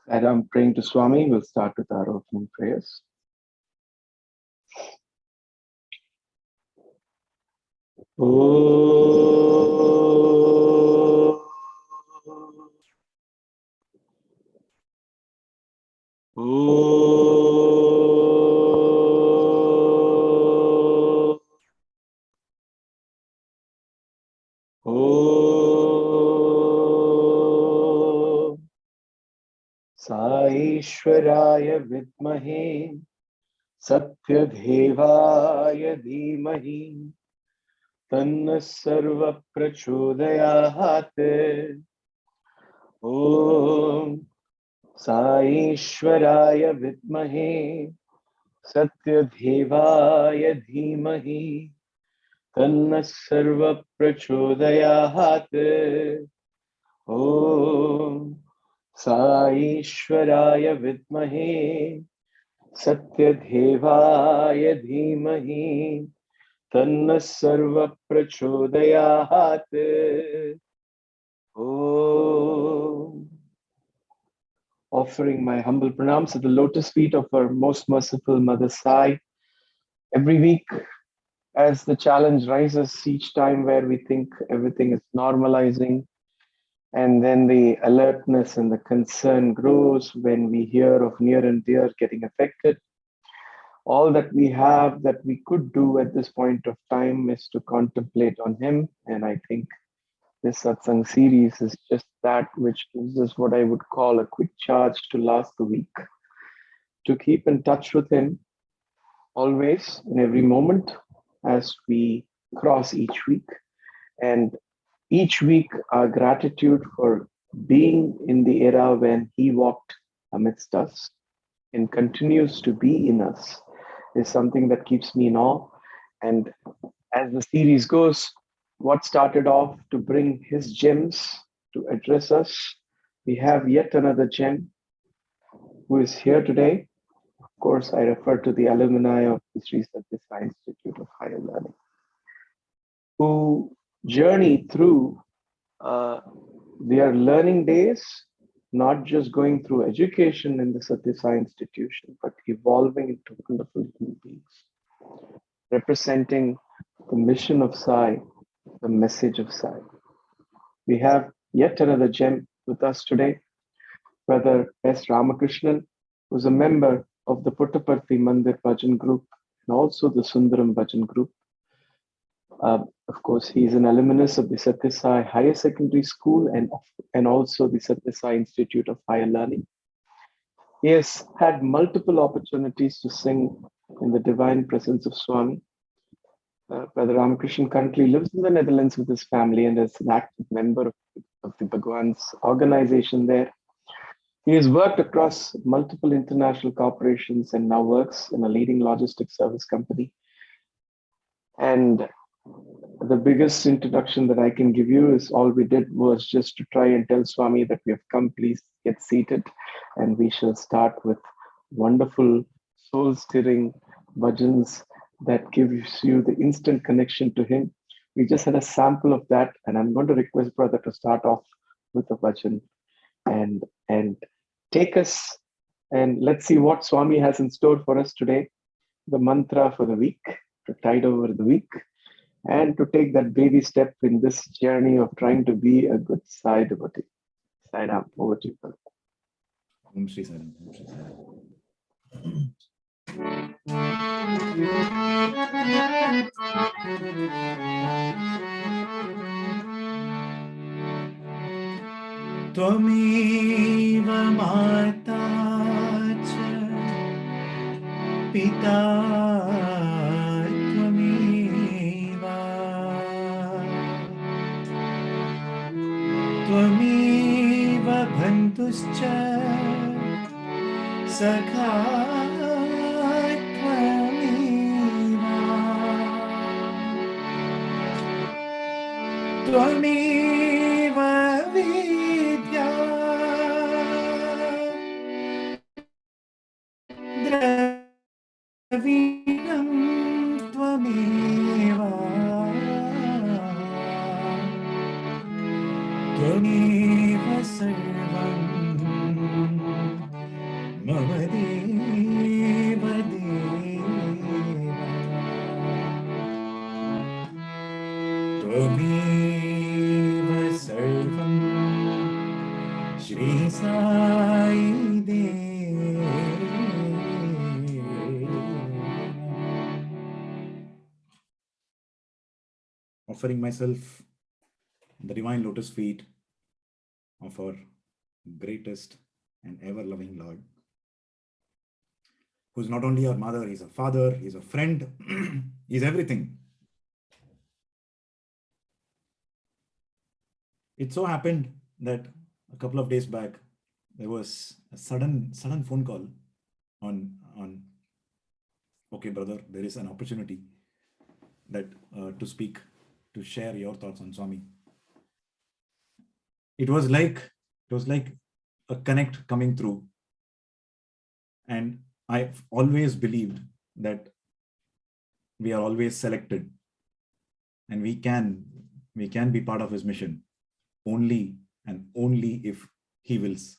As I'm praying to Swami, we'll start with our opening prayers. Oh. Oh. Oh. Sai Vidmahe Sathya Dhimahi Tanna Sarva Prachodayate. Om Sai Vidmahe Satya Dhimahi Tanna Sarva Prachodayate. Om Sai Vidmahe Satya Dhimahi Tanna Sarva Prachodayate. Om. Offering my humble pranams at the lotus feet of our most merciful Mother Sai. Every week, as the challenge rises each time where we think everything is normalizing, and then the alertness and the concern grows when we hear of near and dear getting affected. All that we have that we could do at this point of time is to contemplate on Him. And I think this Satsangh series is just that which gives us what I would call a quick charge to last the week, to keep in touch with Him always in every moment as we cross each week. And each week, our gratitude for being in the era when He walked amidst us and continues to be in us is something that keeps me in awe. And as the series goes, what started off to bring His gems to address us, we have yet another gem who is here today. Of course, I refer to the alumni of the Sri Sathya Sai Institute of Higher Learning, who journey through their learning days, not just going through education in the Sathya Sai institution, but evolving into wonderful human beings, representing the mission of Sai, the message of Sai. We have yet another gem with us today, Brother T S Ramakrishnan, who's a member of the Puttaparthi Mandir Bhajan group and also the Sundaram Bhajan group. Of course, he is an alumnus of the Sathya Sai Higher Secondary School and also the Sathya Sai Institute of Higher Learning. He has had multiple opportunities to sing in the divine presence of Swami. Brother Ramakrishnan currently lives in the Netherlands with his family and is an active member of the Bhagwan's organization there. He has worked across multiple international corporations and now works in a leading logistics service company. And the biggest introduction that I can give you is all we did was just to try and tell Swami that we have come, please get seated. And we shall start with wonderful, soul-stirring bhajans that gives you the instant connection to Him. We just had a sample of that, and I'm going to request Brother to start off with a bhajan and take us, and let's see what Swami has in store for us today, the mantra for the week, to tide over the week, and to take that baby step in this journey of trying to be a good Sai devotee. Sai Ram, over to you, brother. Om Shri Sai Ram. Om Shri Sai Ram. Tvameva mata cha pita tvameva tvameva bandhuscha sakha tvameva tvameva vidya dravidam tvameva tvameva sarvam Tvameva sarvam Shri Sai Offering myself the divine lotus feet of our greatest and ever-loving Lord, who's not only our mother, he's a father, he's a friend, he's everything. It so happened that a couple of days back, there was a sudden phone call on okay, brother, there is an opportunity that to speak, to share your thoughts on Swami. It was like a connect coming through. And I've always believed that we are always selected and we can be part of his mission only and only if he wills.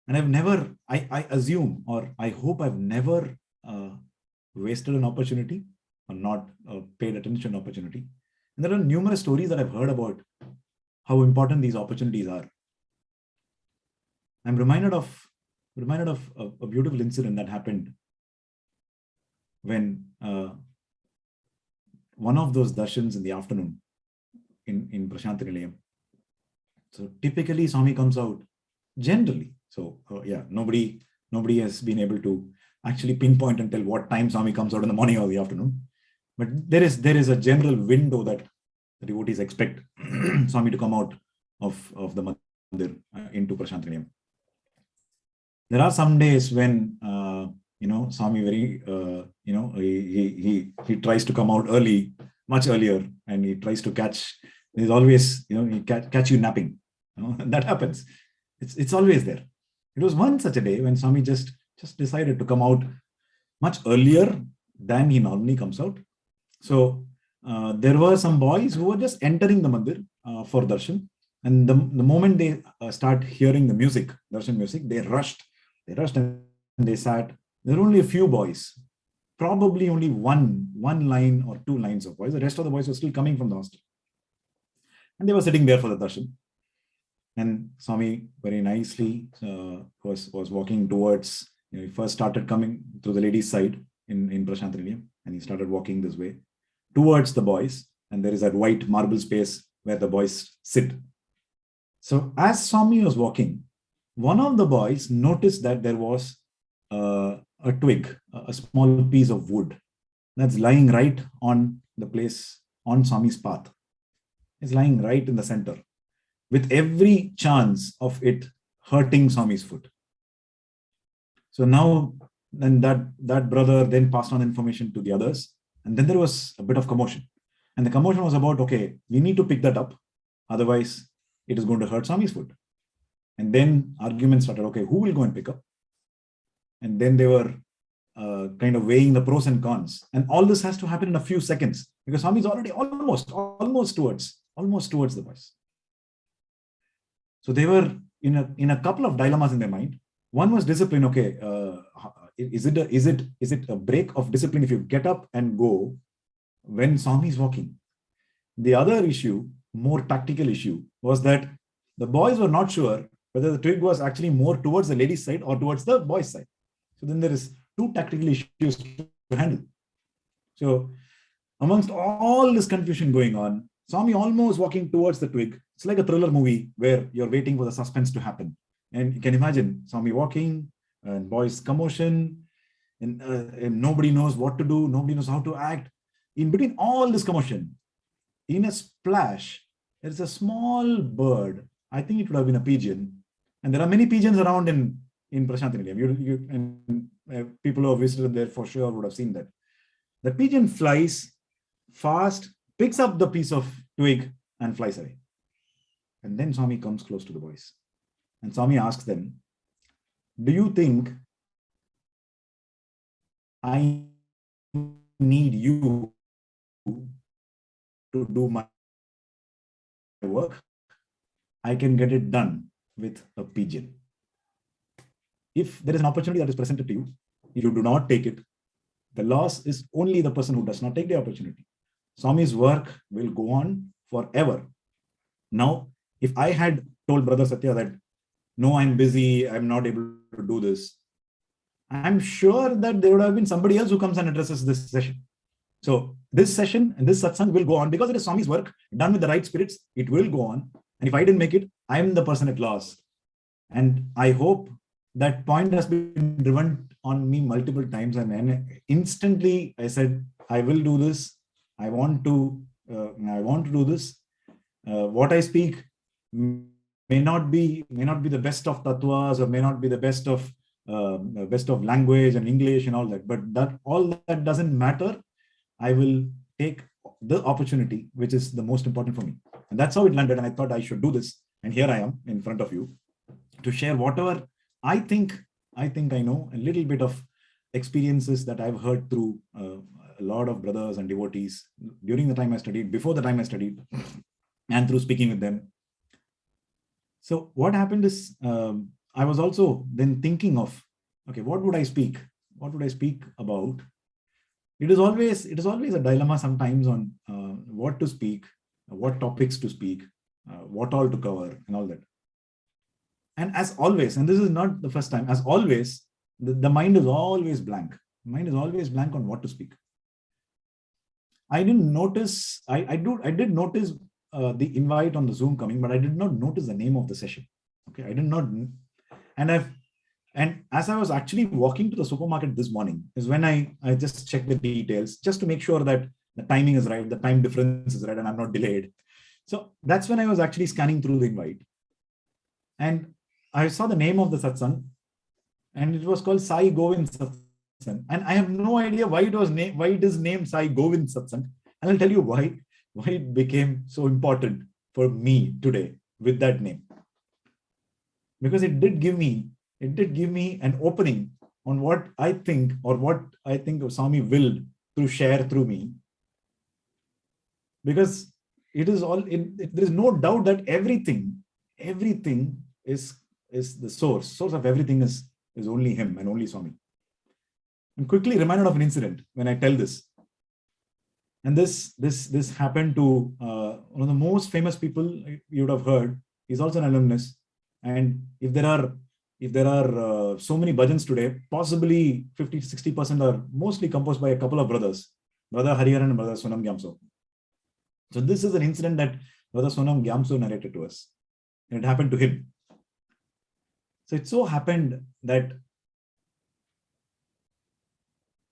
And I've never, I assume, or I hope I've never wasted an opportunity or not paid attention to opportunity. And there are numerous stories that I've heard about how important these opportunities are. I'm reminded of a beautiful incident that happened when one of those darshans in the afternoon in Prashanthi Nilayam. So typically Swami comes out generally. So yeah, nobody has been able to actually pinpoint and tell what time Swami comes out in the morning or the afternoon. But there is a general window that the devotees expect Swami to come out of the Mandir into Prashanthi Nilayam. There are some days when Swami very he tries to come out early, much earlier, and he tries to catch. There's always he catch you napping. That happens. It's always there. It was one such a day when Swami just decided to come out much earlier than he normally comes out. So there were some boys who were just entering the mandir for darshan, and the moment they start hearing the music, darshan music, they rushed and they sat. There were only a few boys, probably only one line or two lines of boys. The rest of the boys were still coming from the hostel, and they were sitting there for the darshan. And Swami very nicely was walking towards. He first started coming through the ladies' side in Prashanthi Nilayam, and he started walking this way towards the boys. And there is that white marble space where the boys sit. So as Swami was walking, one of the boys noticed that there was a twig, a small piece of wood that's lying right on the place on Swami's path. It's lying right in the center, with every chance of it hurting Swami's foot. So now, then that brother then passed on information to the others, and then there was a bit of commotion. And the commotion was about, okay, we need to pick that up, otherwise it is going to hurt Swami's foot. And then arguments started, okay, who will go and pick up? And then they were kind of weighing the pros and cons. And all this has to happen in a few seconds because Swami is already almost towards the boys. So they were in a couple of dilemmas in their mind. One was discipline. Okay, is it a break of discipline if you get up and go when Swami is walking? The other issue, more tactical issue, was that the boys were not sure whether the twig was actually more towards the ladies' side or towards the boys' side. So then there is two tactical issues to handle. So amongst all this confusion going on, Swami almost walking towards the twig. It's like a thriller movie where you're waiting for the suspense to happen. And you can imagine Swami walking and boys commotion and nobody knows what to do. Nobody knows how to act. In between all this commotion, in a splash, there's a small bird. I think it would have been a pigeon. And there are many pigeons around in Prashanthi Nilayam. People who have visited there for sure would have seen that. The pigeon flies fast, picks up the piece of twig and flies away. And then Swami comes close to the boys. And Swami asks them, do you think I need you to do my work? I can get it done with a pigeon. If there is an opportunity that is presented to you, you do not take it. The loss is only the person who does not take the opportunity. Swami's work will go on forever. Now, if I had told Brother Sathya that, no, I'm busy, I'm not able to do this, I'm sure that there would have been somebody else who comes and addresses this session. So this session and this satsang will go on because it is Swami's work done with the right spirits. It will go on. And if I didn't make it, I'm the person at loss. And I hope that point has been driven on me multiple times. And instantly I said, I will do this. I want to do this. What I speak may not be the best of tattvas, or may not be the best of language and English and all that. But all that doesn't matter. I will take the opportunity, which is the most important for me. And that's how it landed. And I thought I should do this. And here I am in front of you to share whatever I think I know, a little bit of experiences that I've heard through a lot of brothers and devotees during the time I studied, before the time I studied, and through speaking with them. So what happened is, I was also then thinking of, okay, what would I speak? What would I speak about? It is always a dilemma sometimes on what to speak, what topics to speak, what all to cover, and all that. And as always, and this is not the first time, as always, the mind is always blank. The mind is always blank on what to speak. I didn't notice. I did notice the invite on the Zoom coming, but I did not notice the name of the session. Okay, I did not, and as I was actually walking to the supermarket this morning is when I just checked the details just to make sure that the timing is right, the time difference is right, and I'm not delayed. So that's when I was actually scanning through the invite. And I saw the name of the satsang, and it was called Sai Govind Satsang. And I have no idea why it is named Sai Govind Satsang. And I'll tell you why it became so important for me today with that name. Because it did give me an opening on what I think Swami willed to share through me. Because it is all, there is no doubt that everything is the source of everything is only him and only Swami. I'm quickly reminded of an incident when I tell this. And this happened to one of the most famous people you would have heard. He's also an alumnus. And if there are so many bhajans today, possibly 50-60% are mostly composed by a couple of brothers, Brother Hariharan and Brother Sonam Gyamso. So this is an incident that Brother Sonam Gyamso narrated to us. And it happened to him. So it so happened that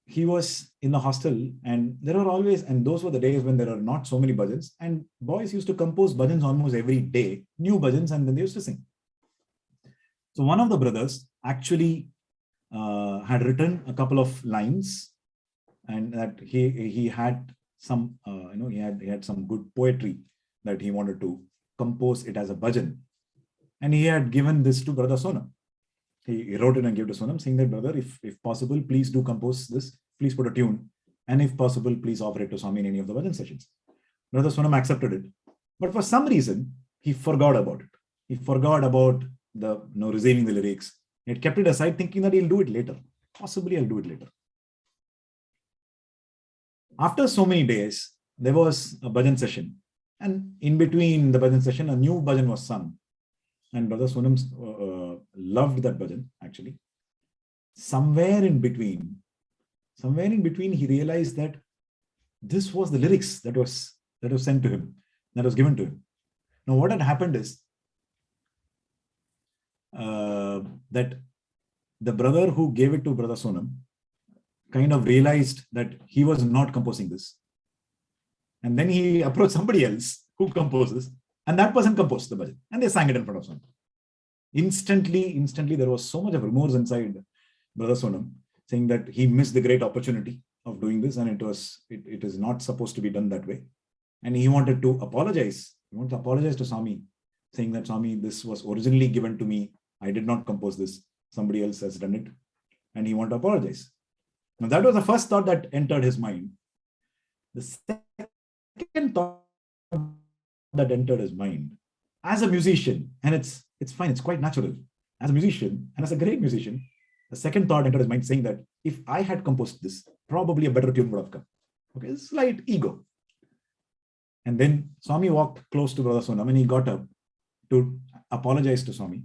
he was in the hostel, and those were the days when there are not so many bhajans, and boys used to compose bhajans almost every day, new bhajans, and then they used to sing. So one of the brothers actually had written a couple of lines, and that he had some he had some good poetry that he wanted to compose it as a bhajan, and he had given this to Brother Sonam. He wrote it and gave to Sonam, saying that, brother, if possible, please do compose this, please put a tune, and if possible, please offer it to Swami in any of the bhajan sessions. Brother Sonam accepted it, but for some reason he forgot about it. He forgot about receiving the lyrics. He had kept it aside, thinking that he'll do it later. Possibly I'll do it later. After so many days, there was a bhajan session, and in between the bhajan session, a new bhajan was sung. And Brother Sonam loved that bhajan, actually. Somewhere in between, he realized that this was the lyrics that was sent to him, that was given to him. Now, what had happened is that the brother who gave it to Brother Sonam kind of realized that he was not composing this. And then he approached somebody else who composes, and that person composed the bhajan, and they sang it in front of Sonam. Instantly, there was so much of remorse inside Brother Sonam, saying that he missed the great opportunity of doing this, and it is not supposed to be done that way. And he wanted to apologize. He wanted to apologize to Swami, saying that, Swami, this was originally given to me. I did not compose this. Somebody else has done it. And he wanted to apologize. Now, that was the first thought that entered his mind. The second thought that entered his mind, as a musician, and it's fine, it's quite natural. As a musician, and as a great musician, the second thought entered his mind, saying that if I had composed this, probably a better tune would have come. Okay, slight ego. And then Swami walked close to Brother Sonam and he got up to apologize to Swami.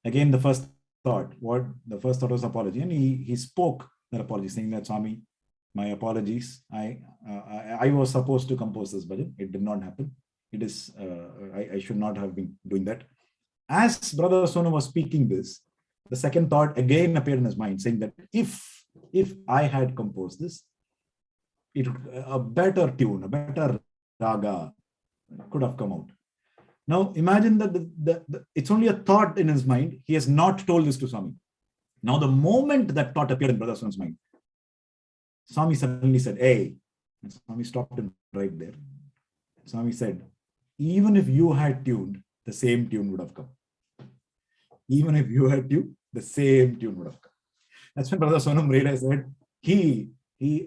Again, the first thought was apology. And he spoke that apology, saying that, Swami, my apologies. I was supposed to compose this bhajan. It did not happen. It is, I should not have been doing that. As Brother Sonam was speaking this, the second thought again appeared in his mind, saying that if I had composed this, a better tune, a better raga could have come out. Now imagine that it's only a thought in his mind. He has not told this to Swami. Now the moment that thought appeared in Brother Sonam's mind, Swami suddenly said, hey, and Swami stopped him right there. Swami said, even if you had tuned, the same tune would have come. Even if you had tuned, the same tune would have come. That's when Brother Sonam realized that he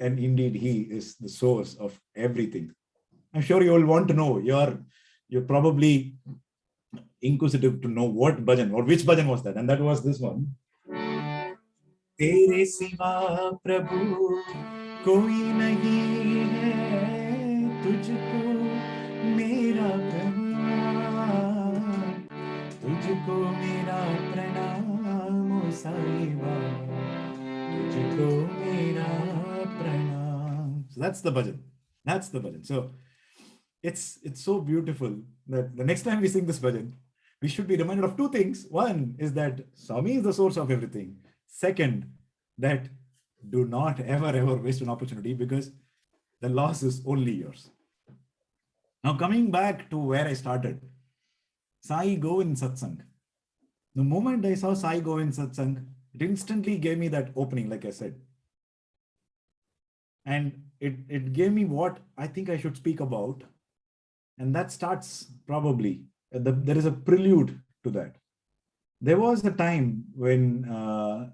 and indeed he is the source of everything. I'm sure you all want to know. You're probably inquisitive to know what bhajan or which bhajan was that, and that was this one. Tere siva prabhu koi nahi hai, tujhko mera pranam, tujhko mera pranam, o Sai Baba, tujhko mera pranam. So that's the bhajan. That's the bhajan. So it's so beautiful that the next time we sing this bhajan, we should be reminded of two things. One is that Swami is the source of everything. Second, that do not ever waste an opportunity, because the loss is only yours. Now coming back to where I started, Sai Govind Satsangh. The moment I saw Sai Govind Satsangh, it instantly gave me that opening, like I said. And it gave me what I think I should speak about. And that starts probably, there is a prelude to that. There was a time when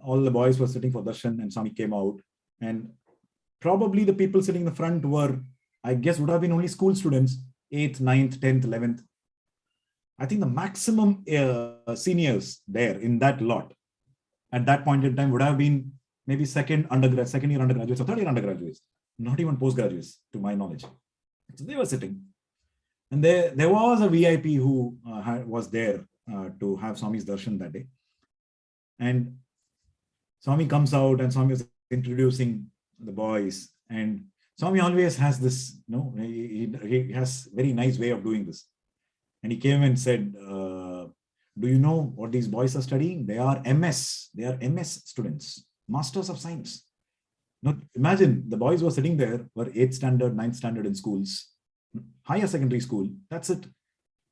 all the boys were sitting for darshan and Swami came out, and probably the people sitting in the front were, I guess, would have been only school students, 8th, 9th, 10th, 11th. I think the maximum seniors there in that lot at that point in time would have been maybe second year undergraduates or third year undergraduates, not even postgraduates to my knowledge. So they were sitting. And there was a VIP who was there to have Swami's darshan that day. And Swami comes out and Swami is introducing the boys. And Swami always has this, he has very nice way of doing this. And he came and said, do you know what these boys are studying? They are MS students, Masters of Science. Now, imagine the boys were sitting there, were 8th standard, 9th standard in schools, higher secondary school. That's it.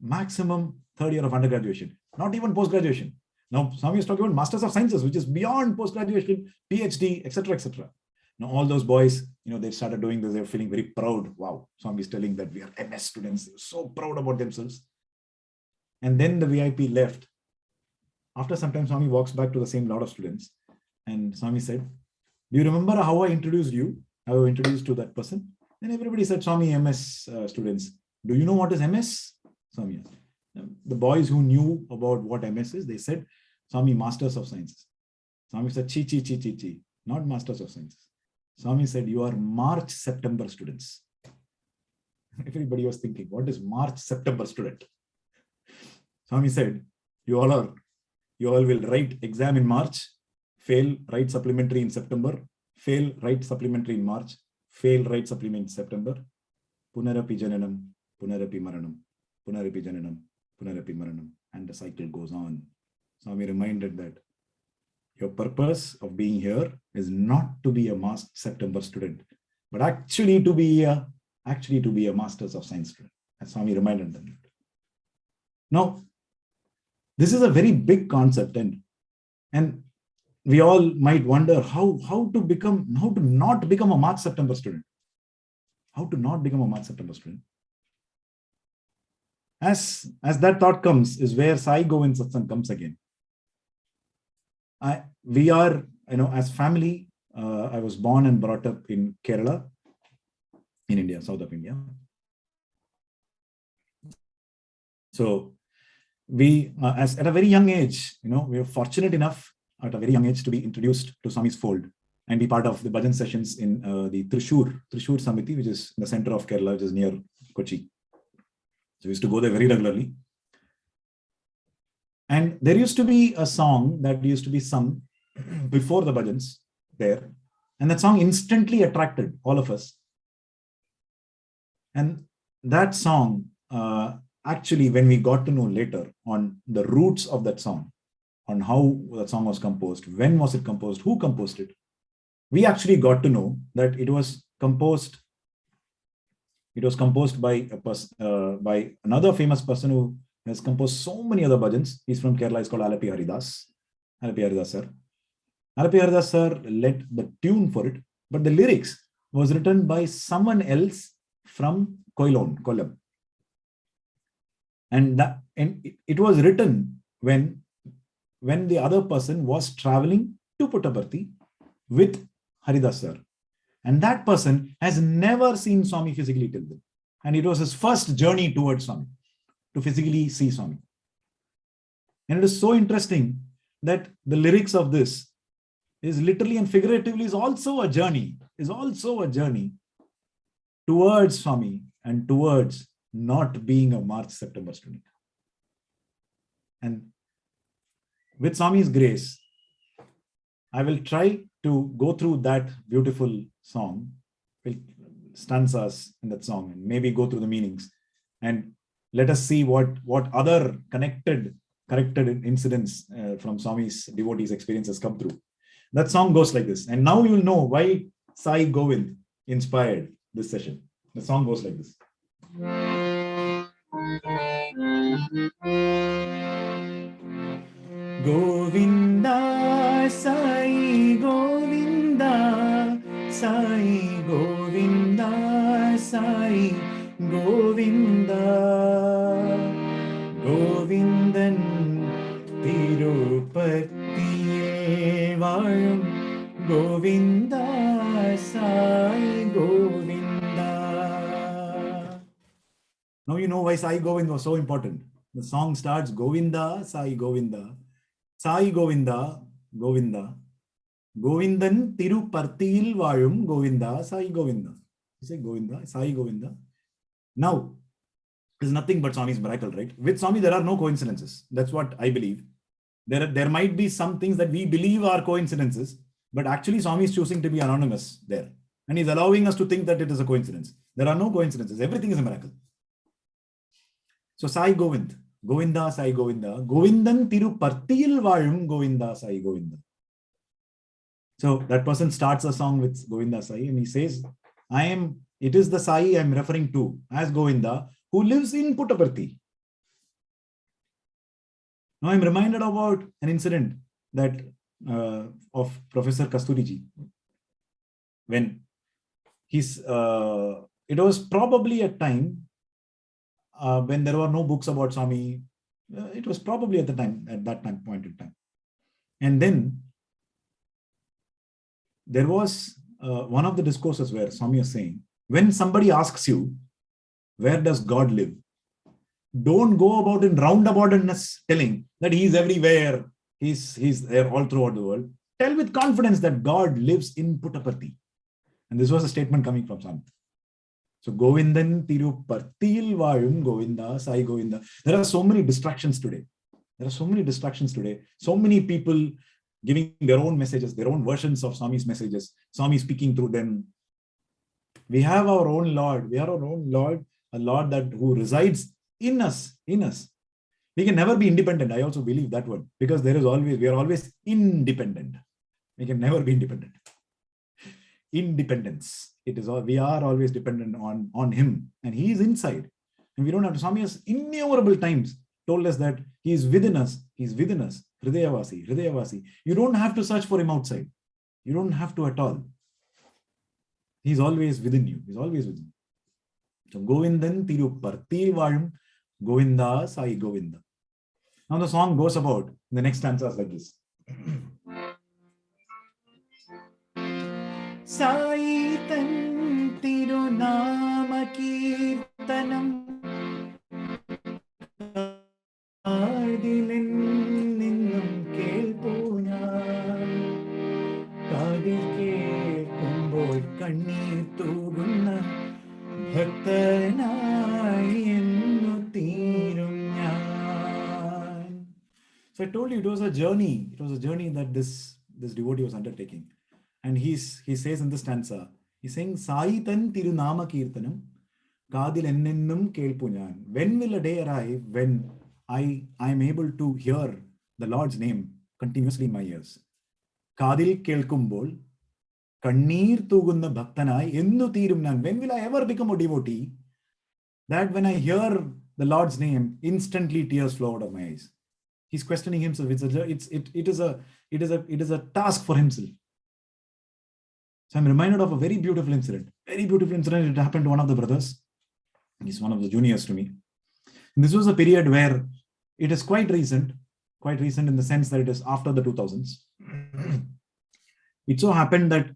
Maximum third year of undergraduation, not even post-graduation. Now, Swami is talking about Masters of Sciences, which is beyond post-graduation, PhD, etc., etc. Now, all those boys, they started doing this. They were feeling very proud. Wow, Swami is telling that we are MS students. They were so proud about themselves. And then the VIP left. After some time, Swami walks back to the same lot of students. And Swami said, do you remember how I introduced you? How I introduced to that person? Then everybody said, Swami, MS students. Do you know what is MS? Swami. The boys who knew about what MS is, they said, Swami, Masters of Sciences. Swami said, chi, not Masters of Sciences. Swami said, you are March, September students. Everybody was thinking, what is March, September student? Swami said, you all will write exam in March, fail, write supplementary in September, fail, write supplementary in March, fail, write supplement in September. Punarapi jananam, punarapi maranam, punarapi jananam, punarapi maranam. And the cycle goes on. Swami reminded that your purpose of being here is not to be a March, September student, but actually to be a Masters of Science student. And Swami reminded them. Now, this is a very big concept, and we all might wonder how to not become a March, September student. How to not become a March, September student. As that thought comes is where Sai Govind Satsang comes again. We are, as family, I was born and brought up in Kerala, in India, south of India. So we, at a very young age, we were fortunate enough at a very young age to be introduced to Swami's fold and be part of the bhajan sessions in the Thrissur Samiti, which is in the center of Kerala, which is near Kochi. So we used to go there very regularly. And there used to be a song that used to be sung before the bhajans there. And that song instantly attracted all of us. And that song, actually, when we got to know later on the roots of that song, on how that song was composed, when was it composed, who composed it, we actually got to know that it was composed by by another famous person who has composed so many other bhajans. He's from Kerala. He's called Alapi Haridas. Alapi Haridas sir. Alapi Haridas sir led the tune for it, but the lyrics was written by someone else from Kollam. And it was written when the other person was traveling to Puttaparthi with Haridas sir. And that person has never seen Swami physically till then. And it was his first journey towards Swami, to physically see Swami. And it is so interesting that the lyrics of this is literally and figuratively is also a journey towards Swami and towards not being a March September student. And with Swami's grace, I will try to go through that beautiful song, stanzas in that song, and maybe go through the meanings, and let us see what other connected incidents from Swami's devotees' experiences come through. That song goes like this, and now you will know why Sai Govind inspired this session. The song goes like this. Govinda, Sai Govinda, Sai Govinda, Sai Govinda, Govindan Tirupathiye Vaazhum Govinda, Sai Govinda. Now you know why Sai Govind was so important. The song starts Govinda, Sai Govinda. Sai Govinda, Govinda. Govindan Tirupatthiyil Vaazhum Govinda, Sai Govinda. You say Govinda, Sai Govinda. Now, there's nothing but Swami's miracle, right? With Swami, there are no coincidences. That's what I believe. There might be some things that we believe are coincidences, but actually Swami is choosing to be anonymous there. And he's allowing us to think that it is a coincidence. There are no coincidences. Everything is a miracle. So Sai Govind, Govinda, Sai Govinda, Govindan Tirupatthiyil Vaazhum Govinda, Sai Govinda. So that person starts a song with Govinda Sai, and he says, it is the Sai I'm referring to as Govinda, who lives in Puttaparthi. Now I'm reminded about an incident that of Professor Kasturiji, when it was probably a time when there were no books about Swami. It was probably at that point in time. And then there was one of the discourses where Swami is saying, when somebody asks you, where does God live? Don't go about in roundaboutness telling that he's everywhere, he's there all throughout the world. Tell with confidence that God lives in Puttaparthi. And this was a statement coming from Swami. So Govindan Tirupatthiyil Vaazhum Govinda, Sai Govinda. There are so many distractions today. So many people giving their own messages, their own versions of Swami's messages, Swami speaking through them. We have our own Lord. We are our own Lord, a Lord who resides in us. We can never be independent. I also believe that word, because we are always independent. We can never be independent. Independence. We are always dependent on him, and he is inside. And we don't have to. Swami has innumerable times told us that he is within us. He's within us. Hridayavasi, Hridayavasi. You don't have to search for him outside. You don't have to at all. He's always within you. He's always within you. So Govindan Tirupatthiyil Vaazhum Govinda, Sai Govinda. Now the song goes about, the next stanza is like this. Sai tan tirunama kirtanam Adilin ninnum kelpu njan Kadil kelkumbol kannir toogunna Bhaktanayi ennu So I told you it was a journey. It was a journey that this devotee was undertaking. And he says in this stanza, he's saying, Sai tan tirunama kirtanam kadil ennennum kelpunyan. When will a day arrive when I am able to hear the Lord's name continuously in my ears? Kadil kelkumbol kannir thugunna bhaktanai ennu thirum nan. When will I ever become a devotee that when I hear the Lord's name, instantly tears flow out of my eyes? He's questioning himself. It is a task for himself. So I'm reminded of a very beautiful incident. Very beautiful incident. It happened to one of the brothers. He's one of the juniors to me. And this was a period where it is quite recent in the sense that it is after the 2000s. It so happened that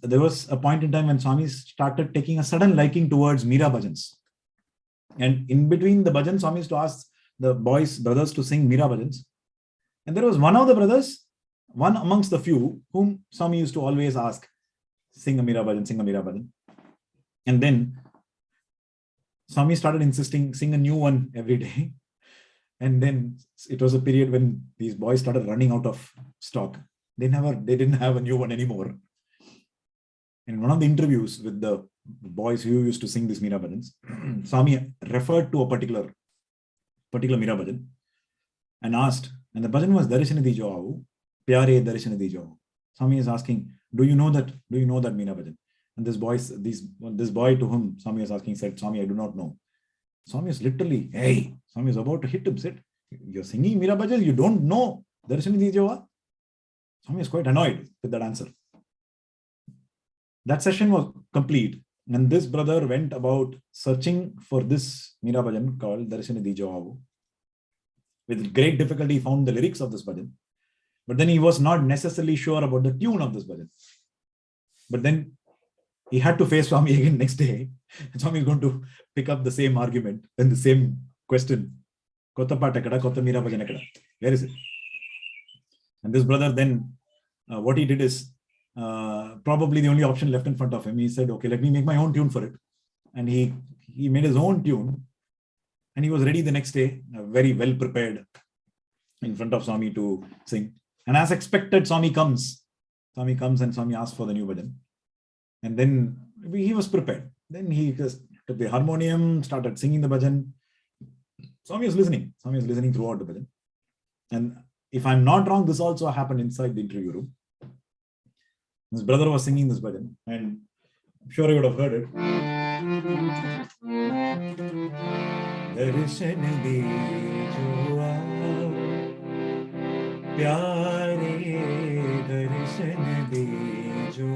there was a point in time when Swami started taking a sudden liking towards Meera Bhajans. And in between the Bhajans, Swami used to ask the brothers to sing Meera Bhajans. And there was one of the brothers, one amongst the few, whom Swami used to always ask, sing a Meera Bhajan, sing a Meera Bhajan. And then Swami started insisting, sing a new one every day. And then it was a period when these boys started running out of stock. They didn't have a new one anymore. In one of the interviews with the boys who used to sing these Meera Bhajans, Swami referred to a particular Meera Bhajan and asked, and the bhajan was Darshan Dijo Aau, Pyare Darshan Dijo. Swami is asking, do you know that Meera Bhajan? And this boy to whom Swami was asking said, Swami, I do not know. Swami is literally, hey, Swami is about to hit him, said, you're singing Meera Bhajan, you don't know Darshan Dijo. Swami is quite annoyed with that answer. That session was complete. And this brother went about searching for this Meera Bhajan called Darshan Dijo. With great difficulty, he found the lyrics of this bhajan. But then he was not necessarily sure about the tune of this bhajan. But then he had to face Swami again next day. And Swami is going to pick up the same argument and the same question. Kotta patakada, kotta Meera Bhajan ekada. Where is it? And this brother then, what he did is, probably the only option left in front of him. He said, okay, let me make my own tune for it. And he made his own tune. And he was ready the next day, very well prepared in front of Swami to sing. And as expected, Swami comes and Swami asks for the new bhajan. And then he was prepared. Then he just took the harmonium, started singing the bhajan. Swami is listening. Swami is listening throughout the bhajan. And if I'm not wrong, this also happened inside the interview room. His brother was singing this bhajan, and I'm sure you would have heard it. Darshan dijo pyare darshan dijo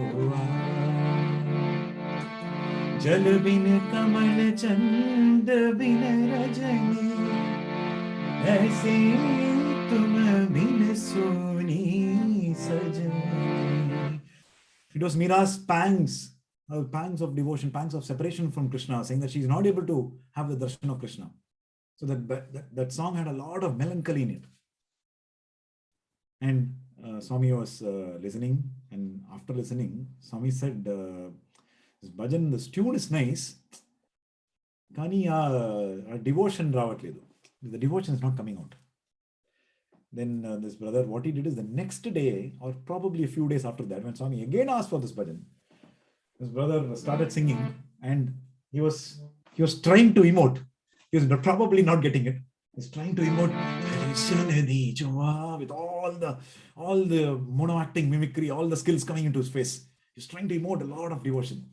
jal bin kamal chand bin rajani aise tum bin soni sajani. It was Meera's pangs of devotion, pangs of separation from Krishna, saying that she's not able to have the darshan of Krishna. So that song had a lot of melancholy in it. And Swami was listening, and after listening, Swami said, this bhajan, this tune is nice, kani devotion ravatledu. The devotion is not coming out. Then this brother, what he did is the next day, or probably a few days after that, when Swami again asked for this bhajan, this brother started singing, and he was trying to emote. He was probably not getting it. He's trying to emote with all the mono-acting mimicry, all the skills coming into his face. He's trying to emote a lot of devotion.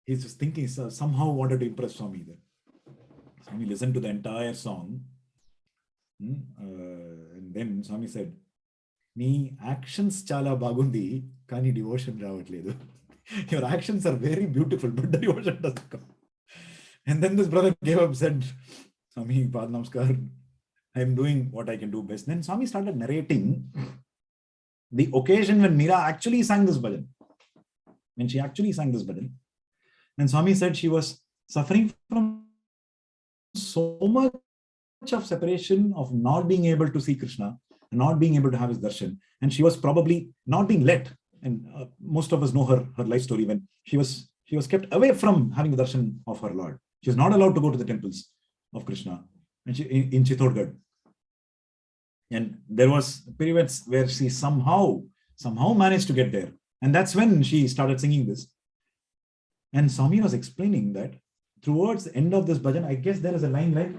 He's just thinking, somehow wanted to impress Swami there. Swami listened to the entire song. And then Swami said, "Nee actions chala bagundi, kani devotion ravatledu." Your actions are very beautiful, but the devotion doesn't come. And then this brother gave up, said, "Swami, Pad Namaskar, I am doing what I can do best." Then Swami started narrating the occasion when Meera actually sang this bhajan. When she actually sang this bhajan. And Swami said she was suffering from so much of separation, of not being able to see Krishna, and not being able to have his darshan. And she was probably not being let. And most of us know her life story, when she was kept away from having the darshan of her Lord. She was not allowed to go to the temples of Krishna, and in Chittorgarh. And there was periods where she somehow managed to get there. And that's when she started singing this. And Swami was explaining that towards the end of this bhajan, I guess there is a line like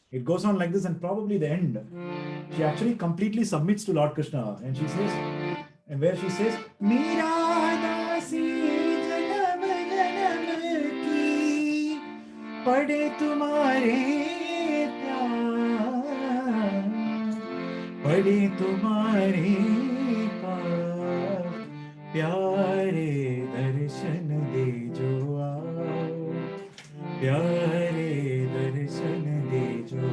it goes on like this, and probably the end, she actually completely submits to Lord Krishna, and she says, and where she says, Meera dasi janam janam ki pade tumhare pyar, pade tumhare paas, pyare darshan dejo aao, pyare darshan dejo.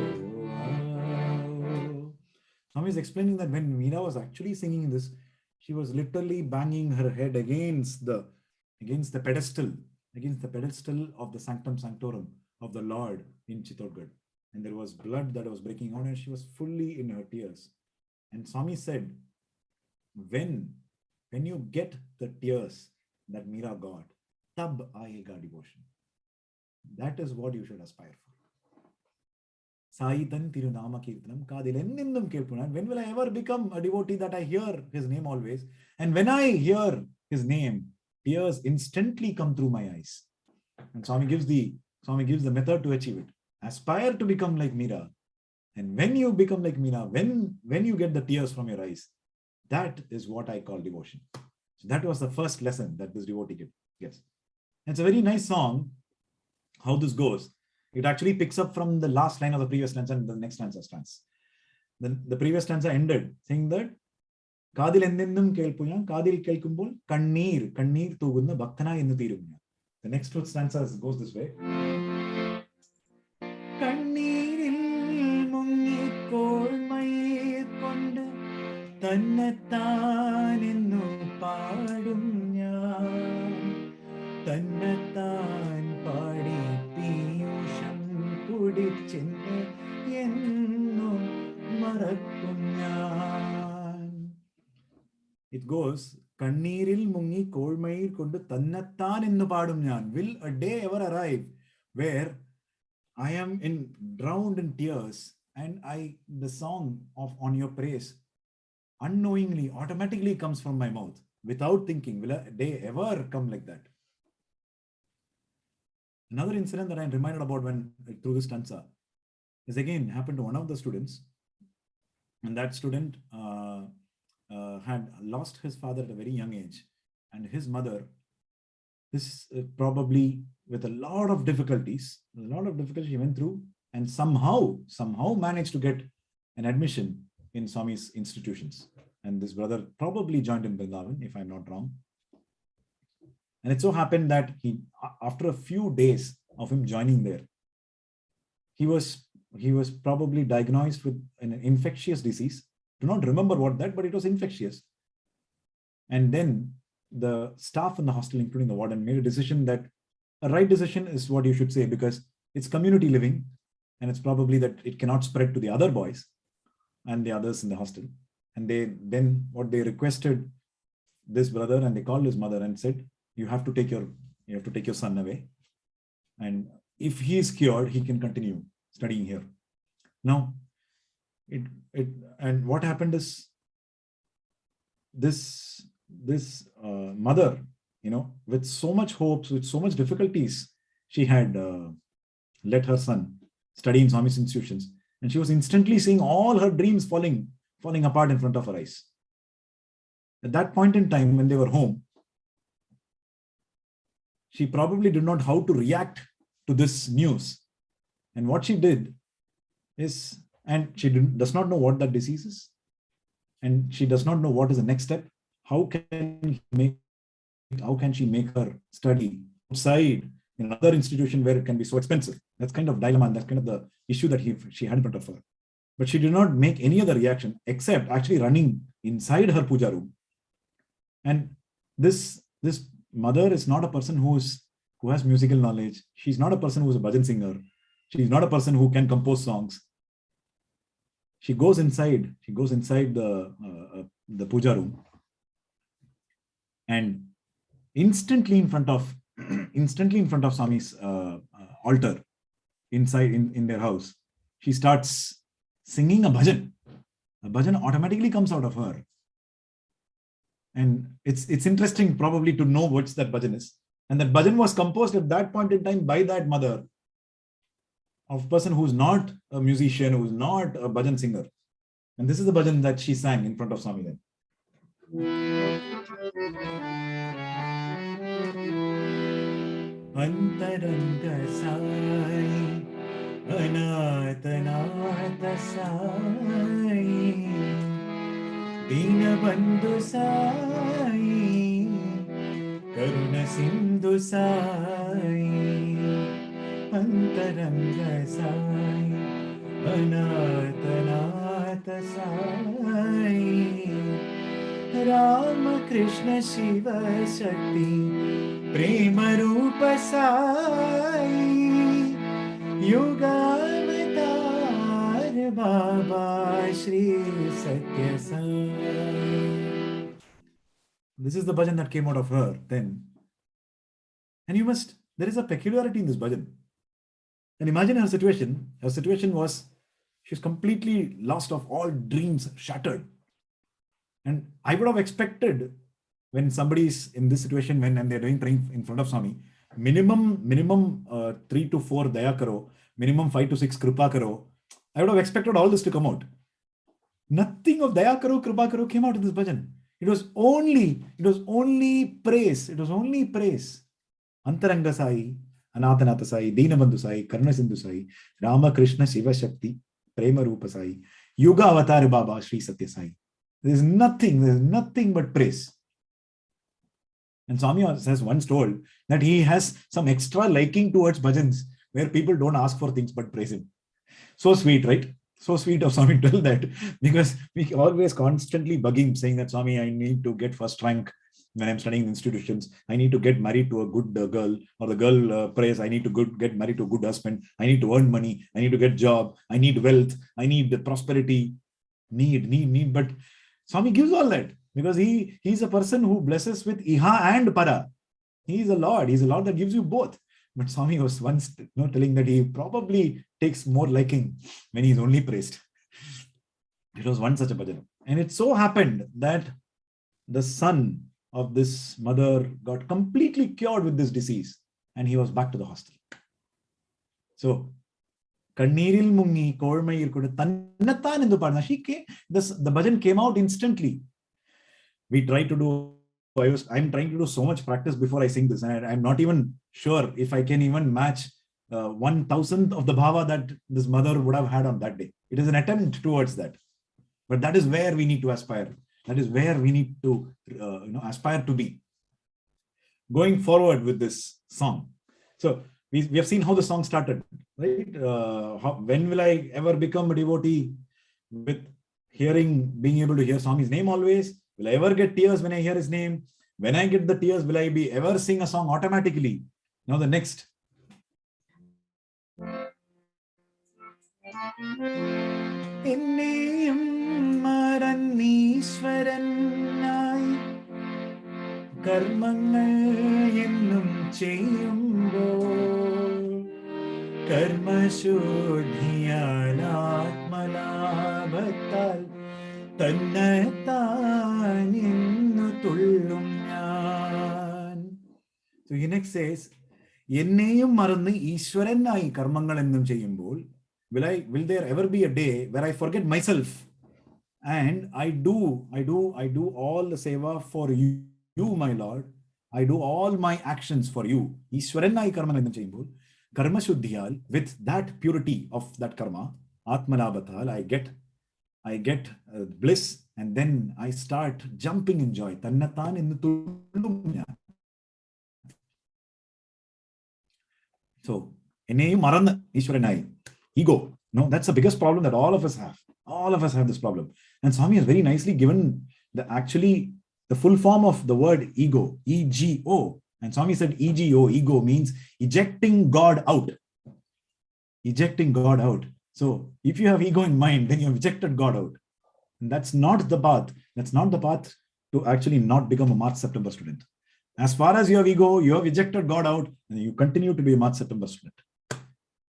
Swami is explaining that when Meera was actually singing this, she was literally banging her head against the pedestal of the Sanctum Sanctorum of the Lord in Chittorgarh. And there was blood that was breaking out, and she was fully in her tears. And Swami said, when you get the tears that Meera got, tab aayega devotion. That is what you should aspire for. Saitan Tirunama Kirtanam Kadilennindum Kelpunan. When will I ever become a devotee that I hear his name always? And when I hear his name, tears instantly come through my eyes. And Swami gives the method to achieve it. Aspire to become like Meera. And when you become like Meera, when you get the tears from your eyes, that is what I call devotion. So that was the first lesson that this devotee gets. It's a very nice song. How this goes, it actually picks up from the last line of the previous stanza and the next stanza stands. Then the previous stanza ended saying that Kadil endindum kelpuya, Kadil kelkumbol, kannir tuguna bhaktana ennu thirumya. The next two stanzas goes this way. Kanniril mungi kolmayir kondu tannathan ennu paadum njan, tannathan paadi piyusham kudichenne ennu marakkum njan. It goes, Kanniril mungi kolmayir kondu tannathan ennu paadum njan. Will a day ever arrive where I am drowned in tears, and the song of On Your Praise unknowingly, automatically comes from my mouth without thinking? Will a day ever come like that? Another incident that I'm reminded about through this stanza is again happened to one of the students, and that student had lost his father at a very young age, and his mother, this probably with a lot of difficulties she went through, and somehow managed to get an admission in Swami's institutions. And this brother probably joined in Vrindavan, if I'm not wrong. And it so happened that after a few days of him joining there, he was probably diagnosed with an infectious disease. Do not remember what that, but it was infectious. And then the staff in the hostel, including the warden, made a decision that a right decision is what you should say, because it's community living, and it's probably that it cannot spread to the other boys and the others in the hostel. And they requested this brother, and they called his mother and said, you have to take your son away, and if he is cured, he can continue studying here. Now, and what happened is this mother, with so much hopes, with so much difficulties, she had let her son study in Swami's institutions, and she was instantly seeing all her dreams falling apart in front of her eyes. At that point in time, when they were home, she probably did not know how to react to this news. And what she did is, and she does not know what that disease is, and she does not know what is the next step. How can she make her study outside in another institution where it can be so expensive? That's kind of dilemma, and that's kind of the issue that she had in front of her. But she did not make any other reaction except actually running inside her puja room. And this mother is not a person who who has musical knowledge. She's not a person who's a bhajan singer. She's not a person who can compose songs. She goes inside the puja room, and instantly in front of Swami's altar, inside in their house, she starts singing a bhajan. A bhajan automatically comes out of her. And it's interesting probably to know what's that bhajan is. And that bhajan was composed at that point in time by that mother of a person who's not a musician, who's not a bhajan singer. And this is the bhajan that she sang in front of Swami then. Antaranga Sai, Anathanatha Sai, Dinabandhu Sai, Karuna Sindhu Sai, Antaranga Sai, Anathanatha Sai, Ramakrishna Shiva Shakti, Prema Rupa Sai, Yoga Avatar Baba Shri Sathya Sai. This is the bhajan that came out of her then. And there is a peculiarity in this bhajan. And imagine her situation. Her situation was, she's completely lost of all dreams, shattered. And I would have expected, when somebody is in this situation, and they're doing praying in front of Swami, minimum 3 to 4 daya karo, minimum 5 to 6 kripa karo. I would have expected all this to come out. Nothing of daya karo, kripa karo came out in this bhajan. It was only praise. It was only praise. Antaranga Sai, Anathanatha Sai, Dinabandhu Sai, Karuna Sindhu Sai, Ramakrishna Shiva Shakti, Prema Rupa Sai, Yuga Avatar Baba Shri Sathya Sai. There's nothing but praise. And Swami has once told that he has some extra liking towards bhajans where people don't ask for things but praise him. So sweet, right? So sweet of Swami to tell that, because we always constantly bug him saying that, Swami, I need to get first rank when I'm studying institutions. I need to get married to a good girl, or the girl prays, I need to get married to a good husband. I need to earn money. I need to get job. I need wealth. I need the prosperity. Need. But Swami gives all that, because he's a person who blesses with iha and para. He's a Lord that gives you both. But Swami was once telling that he probably takes more liking when he's only praised. It was one such a bhajan. And it so happened that the son of this mother got completely cured with this disease, and he was back to the hostel. So, Kanniril Mungi Kormayir Kuda Tannathan in the Parna. The bhajan came out instantly. I'm trying to do so much practice before I sing this, and I'm not even sure if I can even match 1,000th of the bhava that this mother would have had on that day. It is an attempt towards that, but that is where we need to aspire. That is where we need to aspire to be. Going forward with this song. So we have seen how the song started, right? When will I ever become a devotee? With being able to hear Swami's name always. Will I ever get tears when I hear his name? When I get the tears, will I ever sing a song automatically? Now the next. So he next says, Enneyum marannu Ishwaranai karmangal ennum cheyyumbol, will there ever be a day where I forget myself and I do all the seva for you, my Lord. I do all my actions for you. Ishwaranai karmangal ennum cheyyumbol, karma shuddhiyal, with that purity of that karma, atmalabathal, I get bliss, and then I start jumping in joy. Tannathan in the So, ego. No, that's the biggest problem that all of us have. All of us have this problem. And Swami has very nicely given the full form of the word ego, E-G-O. And Swami said EGO, ego means ejecting God out. Ejecting God out. So if you have ego in mind, then you have ejected God out. And that's not the path. That's not the path to actually not become a March September student. As far as you have ego, you have ejected God out, and you continue to be a March September student.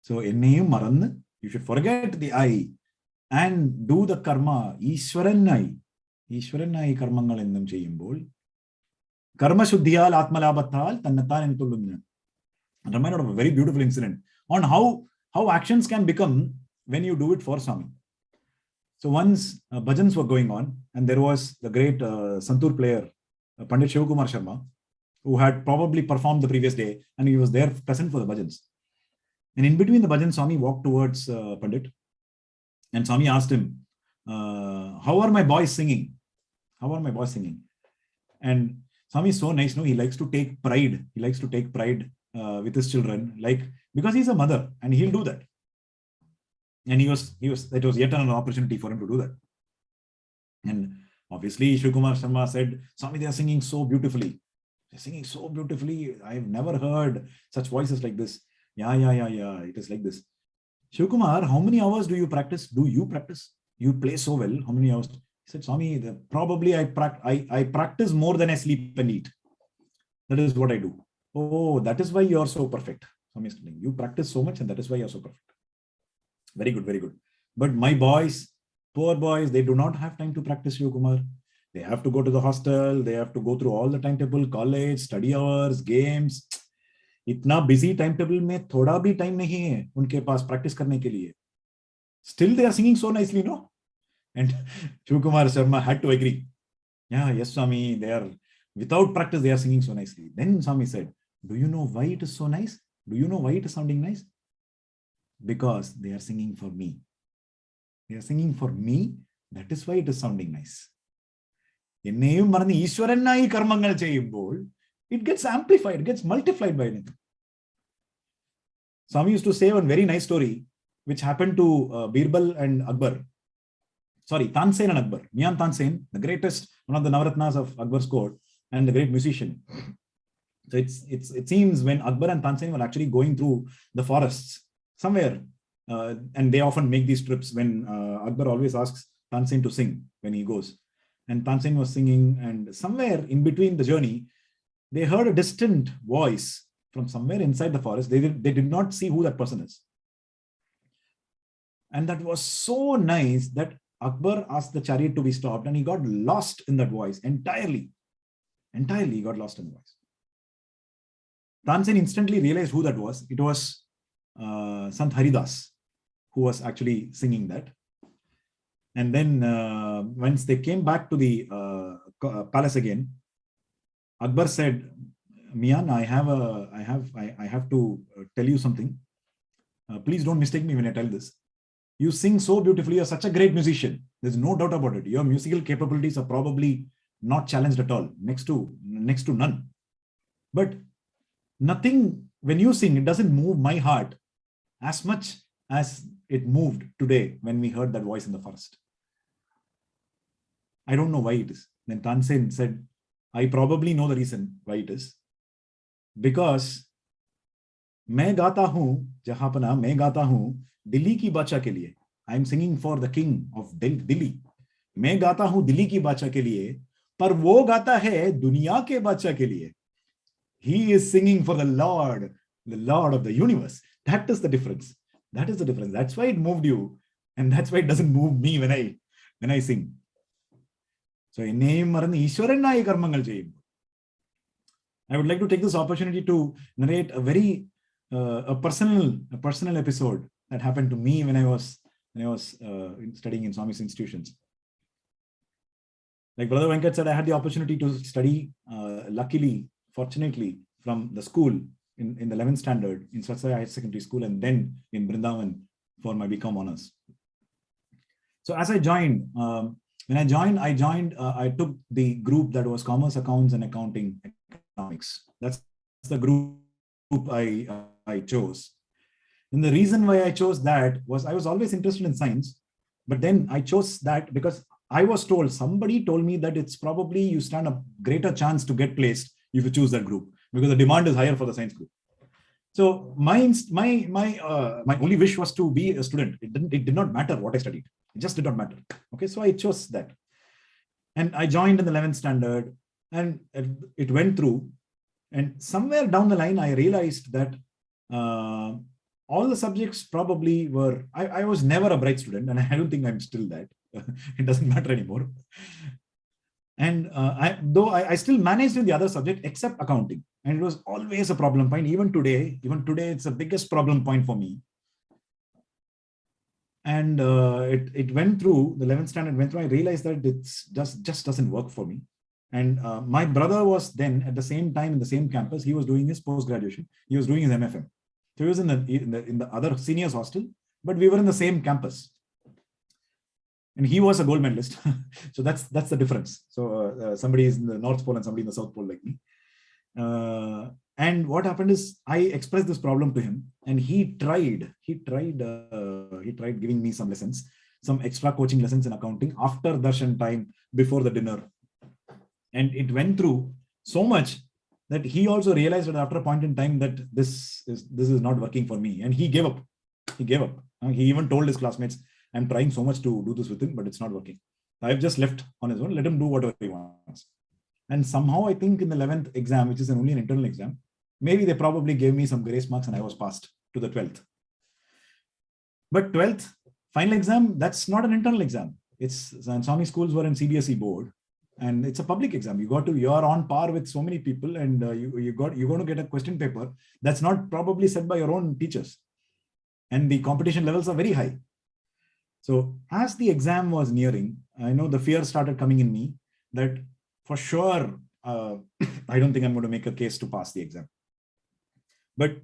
So you should forget the I and do the karma. Ishwaranai karmangal endum cheyyumbol. Karma shuddhiyal atmalabhathal tannathan entullunna. I'm reminded of a very beautiful incident on how actions can become when you do it for Swami. So once bhajans were going on, and there was the great santur player, Pandit Shivakumar Sharma, who had probably performed the previous day, and he was there present for the bhajans. And in between the bhajans, Swami walked towards Pandit, and Swami asked him, how are my boys singing? How are my boys singing? And Swami is so nice, no? He likes to take pride. He likes to take pride with his children, because he's a mother, and he'll do that. And that was yet another opportunity for him to do that. And obviously, Shivakumar Sharma said, Swami, they are singing so beautifully. They're singing so beautifully. I've never heard such voices like this. Yeah. It is like this. Shivakumar, how many hours do you practice? You play so well. How many hours? He said, Swami, probably I practice more than I sleep and eat. That is what I do. Oh, that is why you are so perfect. Swami is telling you practice so much, and that is why you are so perfect. Very good, very good. But my boys, poor boys, they do not have time to practice Shivakumar. They have to go to the hostel. They have to go through all the timetable, college, study hours, games. इतना busy timetable में थोड़ा भी time नहीं है उनके पास practice करने के लिए. Still they are singing so nicely, no? And Shivakumar Sharma had to agree. Yeah, yes, Swami, they are, without practice, they are singing so nicely. Then Swami said, do you know why it is so nice? Do you know why it is sounding nice? Because they are singing for me. They are singing for me. That is why it is sounding nice. It gets amplified, it gets multiplied by anything. Swami used to say one very nice story which happened to Birbal and Akbar. Sorry, Tansen and Akbar. Mian Tansen, the greatest, one of the Navaratnas of Akbar's court, and the great musician. So it seems when Akbar and Tansen were actually going through the forests somewhere, and they often make these trips when Akbar always asks Tansen to sing when he goes. And Tansen was singing, and somewhere in between the journey, they heard a distant voice from somewhere inside the forest. They did not see who that person is. And that was so nice that Akbar asked the chariot to be stopped, and he got lost in that voice entirely. Entirely, he got lost in the voice. Tansen instantly realized who that was. It was Sant Haridas, who was actually singing that. And then once they came back to the palace again, Akbar said, Mian, I have to tell you something. Please don't mistake me when I tell this. You sing so beautifully. You're such a great musician. There's no doubt about it. Your musical capabilities are probably not challenged at all. Next to none. But nothing, when you sing, it doesn't move my heart as much as it moved today when we heard that voice in the forest. I don't know why it is. Then Tansen said, I probably know the reason why it is. Because मैं गाता हूं जहापना, मैं गाता हूं दिल्ली की बादशाह के लिए. I am singing for the king of Delhi. मैं गाता हूं दिल्ली की बादशाह के लिए, पर वो गाता है दुनिया के बादशाह के लिए. He is singing for the Lord of the universe. That is the difference. That is the difference. That's why it moved you, and that's why it doesn't move me when I sing. So I would like to take this opportunity to narrate a very a personal episode that happened to me when I was studying in Swami's institutions. Like Brother Venkat said, I had the opportunity to study, luckily, fortunately, from the school in the 11th standard in Satsangh Higher Secondary School, and then in Vrindavan for my BCom honors. So as I joined, when I joined, I took the group that was Commerce, Accounts, and Accounting Economics. That's the group I chose. And the reason why I chose that was I was always interested in science, but then I chose that because I was told, somebody told me that it's probably you stand a greater chance to get placed if you choose that group. because the demand is higher for the science group. So my only wish was to be a student. It did not matter what I studied. It just did not matter. Okay, so I chose that. And I joined in the 11th standard, and it went through. And somewhere down the line, I realized that all the subjects probably were, I was never a bright student, and I don't think I'm still that. It doesn't matter anymore. And I still managed in the other subject except accounting. And it was always a problem point. Even today, it's the biggest problem point for me. And it went through, the 11th standard went through. I realized that it's just doesn't work for me. And my brother was then at the same time in the same campus. He was doing his post-graduation. He was doing his MFM. So he was in the other seniors hostel, but we were in the same campus. And he was a gold medalist. So that's the difference. So somebody is in the North Pole and somebody in the South Pole like me. And what happened is I expressed this problem to him, and he tried giving me some lessons, some extra coaching lessons in accounting after darshan time, before the dinner. And it went through so much that he also realized that after a point in time that this is not working for me, and he gave up. He even told his classmates, I'm trying so much to do this with him, but it's not working. I've just left on his own. Let him do whatever he wants. And somehow I think in the 11th exam, which is only an internal exam, maybe they probably gave me some grace marks and I was passed to the 12th. But 12th final exam, that's not an internal exam. And Swami schools were in CBSE board, and it's a public exam. You are on par with so many people, and you're going to get a question paper that's not probably set by your own teachers. And the competition levels are very high. So as the exam was nearing, I know the fear started coming in me that for sure, I don't think I'm going to make a case to pass the exam. But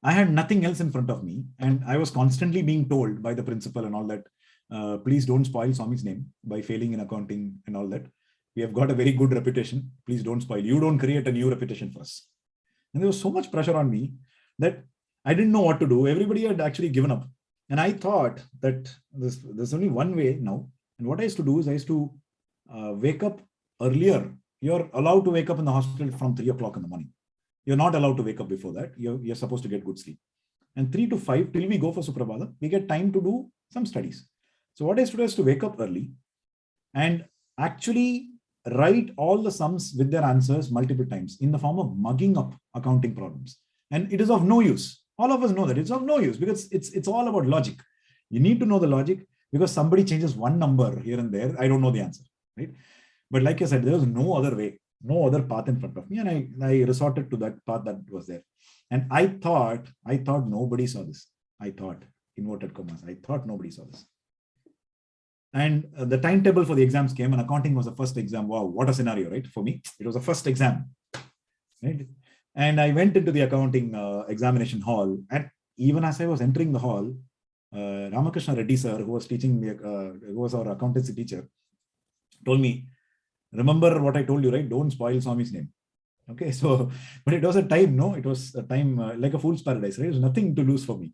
I had nothing else in front of me. And I was constantly being told by the principal and all that, please don't spoil Swami's name by failing in accounting and all that. We have got a very good reputation. Please don't spoil. You don't create a new reputation for us. And there was so much pressure on me that I didn't know what to do. Everybody had actually given up. And I thought that there's only one way now. And what I used to do is I used to wake up earlier. You're allowed to wake up in the hospital from 3 o'clock in the morning. You're not allowed to wake up before that. You're supposed to get good sleep. And 3 to 5, till we go for Suprabhata, we get time to do some studies. So what I used to do is to wake up early and actually write all the sums with their answers multiple times in the form of mugging up accounting problems. And it is of no use. All of us know that it's of no use because it's all about logic. You need to know the logic because somebody changes one number here and there. I don't know the answer, right? But like I said, there was no other way, no other path in front of me. And I resorted to that path that was there. And I thought nobody saw this. I thought, inverted commas, I thought nobody saw this. And the timetable for the exams came, and accounting was the first exam. Wow, what a scenario, right? For me, it was the first exam, right? And I went into the accounting examination hall. And even as I was entering the hall, Ramakrishna Reddy sir, who was teaching me, who was our accountancy teacher, told me, remember what I told you, right? Don't spoil Swami's name. Okay, so, but it was a time, no? It was a time like a fool's paradise, right? It was nothing to lose for me.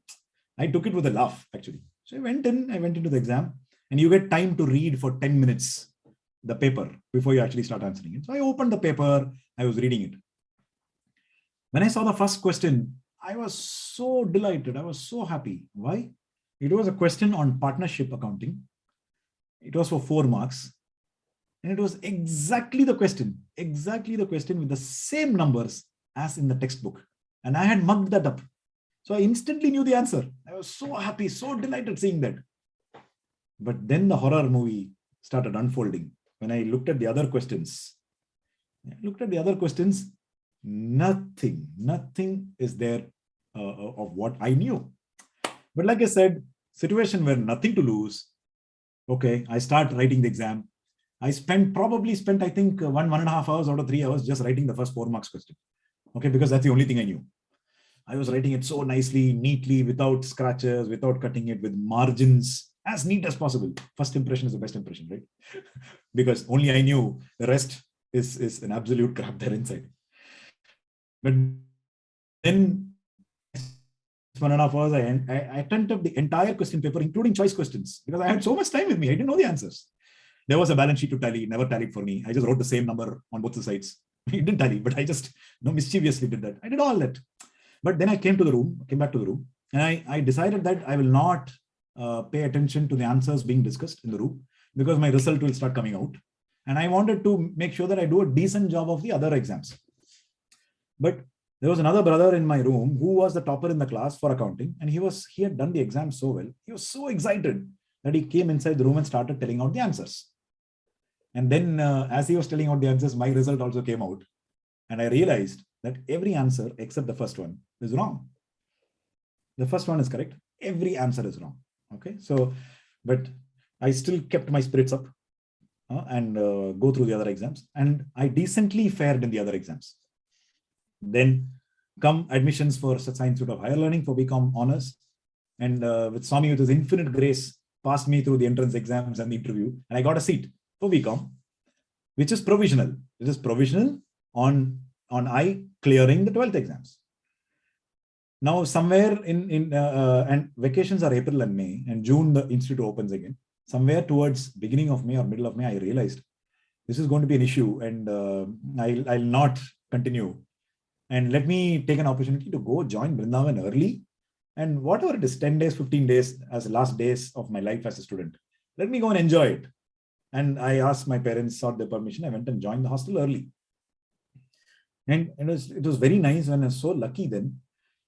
I took it with a laugh, actually. So I went into the exam, and you get time to read for 10 minutes the paper before you actually start answering it. So I opened the paper, I was reading it. When I saw the first question, I was so delighted. I was so happy. Why? It was a question on partnership accounting. It was for 4 marks. And it was exactly the question with the same numbers as in the textbook. And I had mugged that up. So I instantly knew the answer. I was so happy, so delighted seeing that. But then the horror movie started unfolding. When I looked at the other questions, nothing is there of what I knew. But like I said, situation where nothing to lose. Okay, I start writing the exam. I probably spent, I think, 1.5 hours out of 3 hours just writing the first 4 marks question. Okay, because that's the only thing I knew. I was writing it so nicely, neatly, without scratches, without cutting it, with margins, as neat as possible. First impression is the best impression, right? Because only I knew the rest is an absolute crap there inside. But then 1.5 hours, I attempted the entire question paper, including choice questions, because I had so much time with me. I didn't know the answers. There was a balance sheet to tally, never tallied for me. I just wrote the same number on both the sides. He didn't tally, but I just mischievously did that. I did all that. But then I came back to the room, and I decided that I will not pay attention to the answers being discussed in the room, because my result will start coming out. And I wanted to make sure that I do a decent job of the other exams. But there was another brother in my room who was the topper in the class for accounting, and he had done the exam so well. He was so excited that he came inside the room and started telling out the answers. And then as he was telling out the answers, my result also came out. And I realized that every answer except the first one is wrong. The first one is correct. Every answer is wrong. Okay. So, but I still kept my spirits up and go through the other exams. And I decently fared in the other exams. Then come admissions for Satsangh Institute of Higher Learning for BCom Honors. And with Swami, with his infinite grace, passed me through the entrance exams and the interview. And I got a seat for BCom, which is provisional. It is provisional on I clearing the 12th exams. Now, somewhere and vacations are April and May, and June the institute opens again. Somewhere towards beginning of May or middle of May, I realized this is going to be an issue, and I'll not continue. And let me take an opportunity to go join Vrindavan early. And whatever it is, 10 days, 15 days as the last days of my life as a student, let me go and enjoy it. And I asked my parents, sought their permission. I went and joined the hostel early. And it was very nice, and I was so lucky then.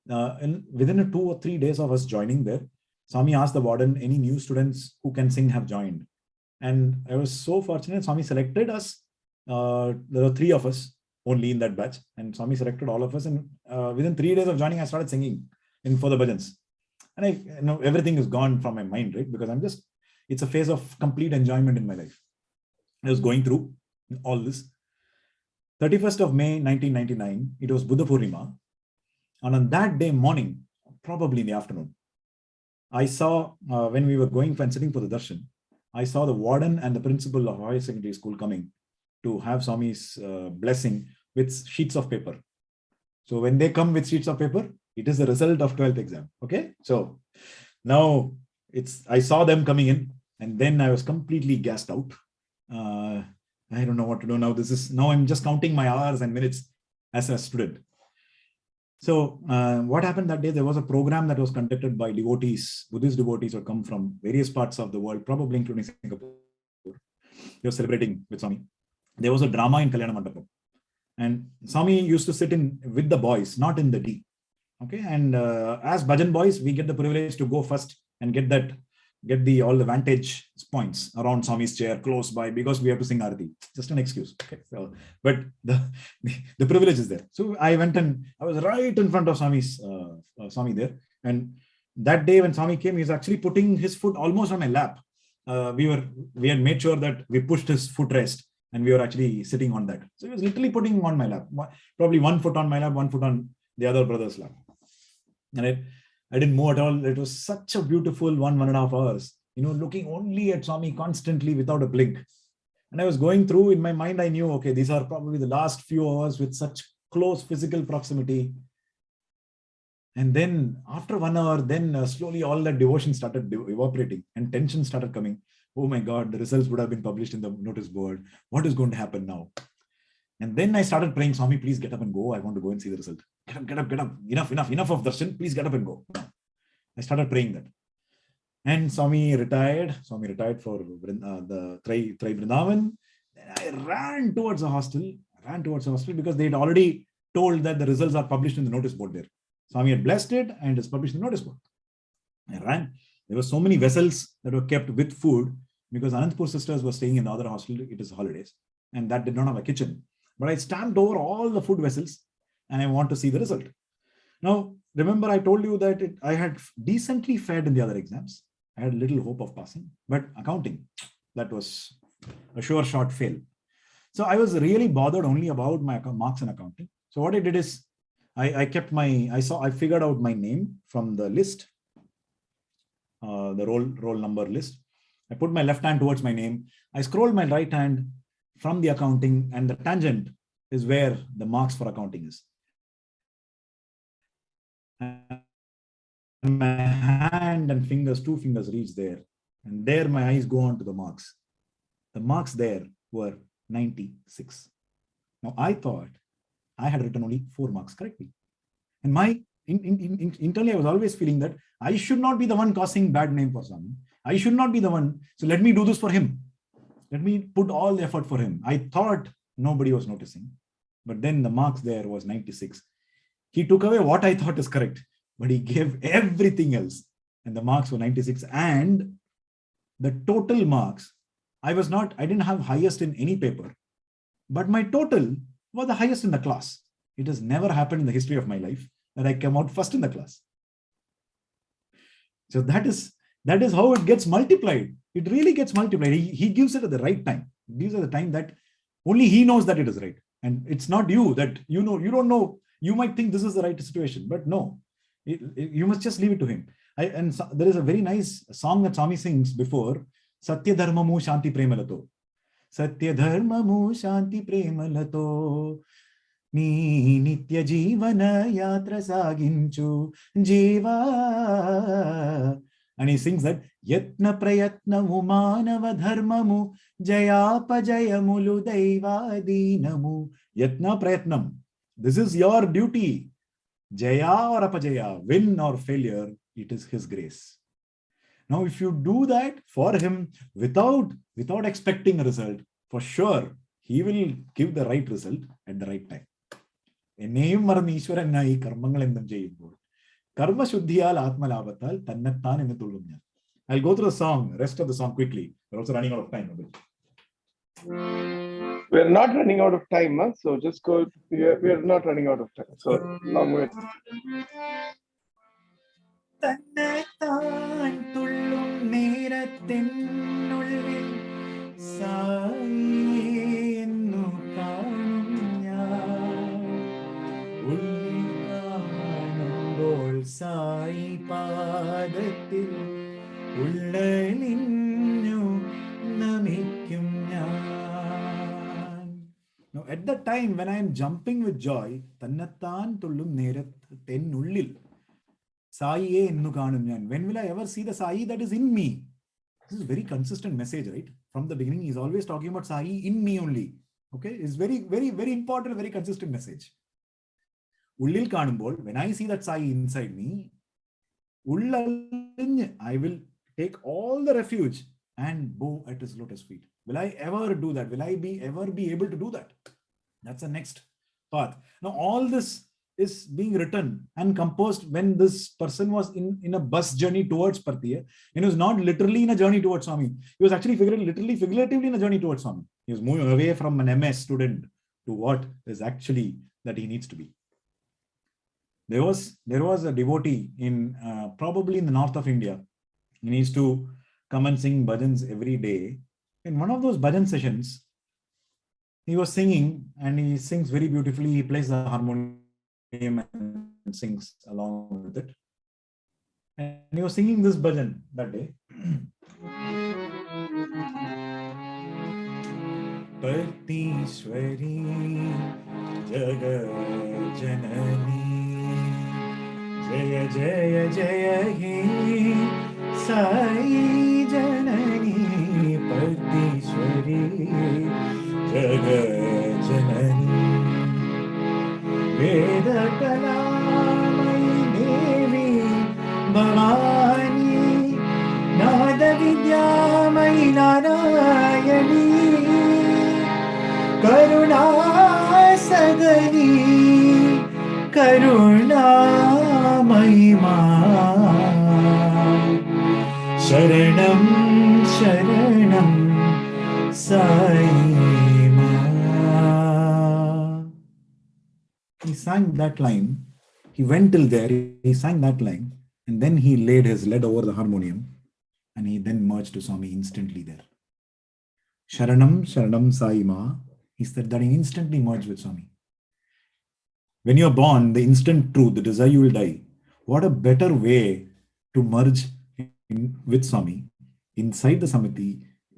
And within 2 or 3 days of us joining there, Swami asked the warden, any new students who can sing have joined. And I was so fortunate, Swami selected us. There were 3 of us only in that batch, and Swami selected all of us. And within 3 days of joining, I started singing for the bhajans. And everything is gone from my mind, right? Because it's a phase of complete enjoyment in my life. I was going through all this. 31st of May, 1999, it was Buddha Purnima. And on that day morning, probably in the afternoon, I saw, when we were going and sitting for the darshan, I saw the warden and the principal of higher secondary school coming to have Swami's blessing with sheets of paper. So when they come with sheets of paper, it is the result of 12th exam. Okay. So now I saw them coming in, and then I was completely gassed out. I don't know what to do now. Now I'm just counting my hours and minutes as a student. So what happened that day, there was a program that was conducted by devotees, Buddhist devotees who come from various parts of the world, probably including Singapore. They were celebrating with Swami. There was a drama in Kalyana Mandapam. And Swami used to sit with the boys, not in the D. Okay. And as Bhajan boys, we get the privilege to go first and get all the vantage points around Swami's chair close by, because we have to sing Arati. Just an excuse. Okay. So, but the privilege is there. So I went and I was right in front of Swami there. And that day when Swami came, he was actually putting his foot almost on my lap. We had made sure that we pushed his footrest, and we were actually sitting on that. So he was literally putting on my lap, probably 1 foot on my lap, 1 foot on the other brother's lap. And I didn't move at all. It was such a beautiful 1.5 hours, looking only at Swami constantly without a blink. And I was going through in my mind, I knew, okay, these are probably the last few hours with such close physical proximity. And then after 1 hour, then slowly all that devotion started evaporating and tension started coming. Oh my God, the results would have been published in the notice board. What is going to happen now? And then I started praying, Swami, please get up and go. I want to go and see the result. Get up. Enough of darshan. Please get up and go. I started praying that. And Swami retired. Swami retired for the Trai Vrindavan. I ran towards the hostel because they had already told that the results are published in the notice board there. Swami had blessed it and it's published in the notice board. I ran. There were so many vessels that were kept with food because Anantapur sisters were staying in the other hostel. It is holidays. And that did not have a kitchen. But I stamped over all the food vessels and I want to see the result. Now, remember I told you that I had decently fared in the other exams. I had little hope of passing, but accounting, that was a sure shot fail. So I was really bothered only about my marks in accounting. So what I did is I figured out my name from the list, the roll number list. I put my left hand towards my name. I scrolled my right hand from the accounting, and the tangent is where the marks for accounting is. And my hand and fingers, 2 fingers reach there. And there my eyes go on to the marks. The marks there were 96. Now, I thought I had written only 4 marks correctly. And internally, I was always feeling that I should not be the one causing bad name for Swami. I should not be the one. So let me do this for him. Let me put all the effort for him. I thought nobody was noticing. But then the marks there was 96. He took away what I thought is correct, but he gave everything else. And the marks were 96. And the total marks, I didn't have highest in any paper, but my total was the highest in the class. It has never happened in the history of my life that I came out first in the class. So that is how it gets multiplied. It really gets multiplied. He gives it at the right time. He gives it at the time that only he knows that it is right. And it's not you that you don't know. You might think this is the right situation, but no, you must just leave it to him. There is a very nice song that Swami sings before, Satya Dharmamu Shanti Premalato. Satya Dharmamu Shanti Premalato. Ni Nitya Jivana Yatra Saginchu Jiva. And he sings that Yatna Prayatna Umanava Dharmamu Jayapajayamulu Daiva Dinamu. Yatna Prayatnam. This is your duty. Jaya or Apajaya, win or failure, it is his grace. Now, if you do that for him without expecting a result, for sure, he will give the right result at the right time. എന്നെയും മറന്ന് ഈശ്വരനായി കർമ്മങ്ങൾ എന്തും ചെയ്യുമ്പോൾ കർമ്മശുദ്ധിയാൽ ആത്മലാഭത്താൽ തന്നെത്താൻ എന്ന് തുള്ളും ഞാൻ. I'll go through the song, rest of the song quickly. We're also running out of time a bit. We're not running out of time, huh? So just go. We're not running out of time. So long way. തന്നെത്താൻ തുള്ളും നേരത്തിനുള്ളിൽ സായി എന്നു കാണും ഞാൻ. ഉള്ളിൽ കാണുമ്പോൾ സായി പാദത്തിൽ ഉള്ളലിഞ്ഞു നമിക്കും ഞാൻ. Now, at the time when I am jumping with joy, തന്നെത്താൻ തുള്ളും നേരത്തിനുള്ളിൽ സായിയെ എന്നു കാണും ഞാൻ. When will I ever see the Sai that is in me? This is a very consistent message, right? From the beginning, he's always talking about Sai in me only. Okay, it's very, very, very important, very consistent message. Ullil കാണുമ്പോൾ, when I see that Sai inside me, I will take all the refuge and bow at his lotus feet. Will I ever do that? Will I ever be able to do that? That's the next path. Now, all this is being written and composed when this person was in a bus journey towards Parthi. And he was not literally in a journey towards Swami. He was actually figuratively in a journey towards Swami. He was moving away from an MS student to what is actually that he needs to be. There was a devotee in probably in the north of India. He needs to come and sing bhajans every day. In one of those bhajan sessions, he was singing, and he sings very beautifully. He plays the harmonium and sings along with it. And he was singing this bhajan that day. Partishwari Jaga Janani Jaya Jaya Jaya He Sai Janani Partishwari Jaga Janani Veda Kalamai Devi Bhavani Nada Vidyamai Narayani Karuna Sadani Karuna Mahima Sharanam Sharanam Sai Ma. He sang that line. He went till there. He sang that line. And then he laid his lead over the harmonium. And he then merged to Swami instantly there. Sharanam, Sharanam Sai Ma. He said that he instantly merged with Swami. When you're born, the instant truth, the desire you will die. What a better way to merge with Swami inside the Samiti